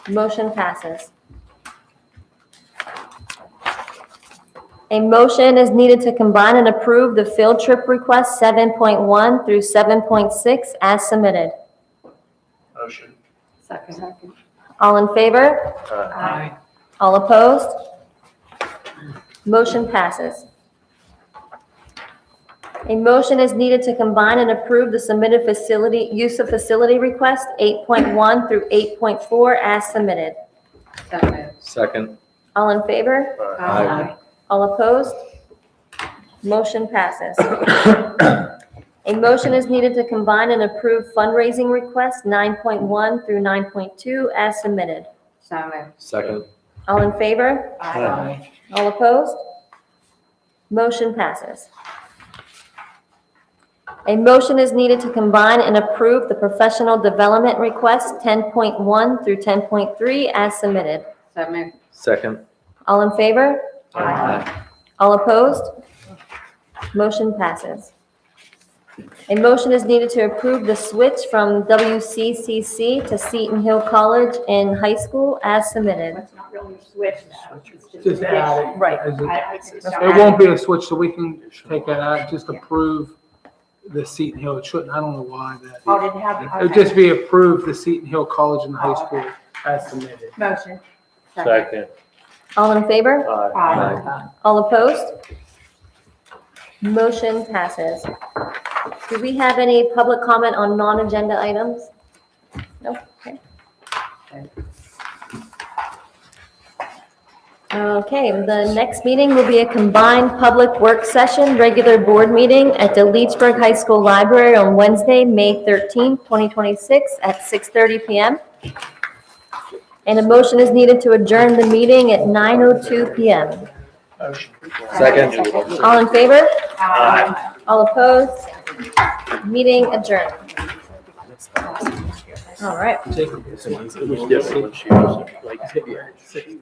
Motion passes. A motion is needed to combine and approve the field trip request 7.1 through 7.6 as submitted. Motion. Second. All in favor? Aye. All opposed? Motion passes. A motion is needed to combine and approve the submitted use of facility request 8.1 through 8.4 as submitted. Second. All in favor? Aye. All opposed? Motion passes. A motion is needed to combine and approve fundraising requests 9.1 through 9.2 as submitted. Second. All in favor? Aye. All opposed? Motion passes. A motion is needed to combine and approve the professional development request 10.1 through 10.3 as submitted. So moved. Second. All in favor? Aye. All opposed? Motion passes. A motion is needed to approve the switch from WCCC to Seton Hill College in high school as submitted. It's not really a switch, though. It's Just add it. Right. As I It won't be a switch, so we can take that out, just approve the Seton Hill. It shouldn't, I don't know why that. Oh, didn't have. It would just be approved the Seton Hill College and high school as submitted. Motion. Second. All in favor? Aye. All opposed? Motion passes. Do we have any public comment on non-agenda items? No? Okay. Okay, the next meeting will be a combined public work session, regular board meeting at the Leedsburg High School Library on Wednesday, May 13th, 2026 at 6:30 PM. And a motion is needed to adjourn the meeting at 9:02 PM. Second. All in favor? All opposed? Meeting adjourned. All right. It was different when she was like 6.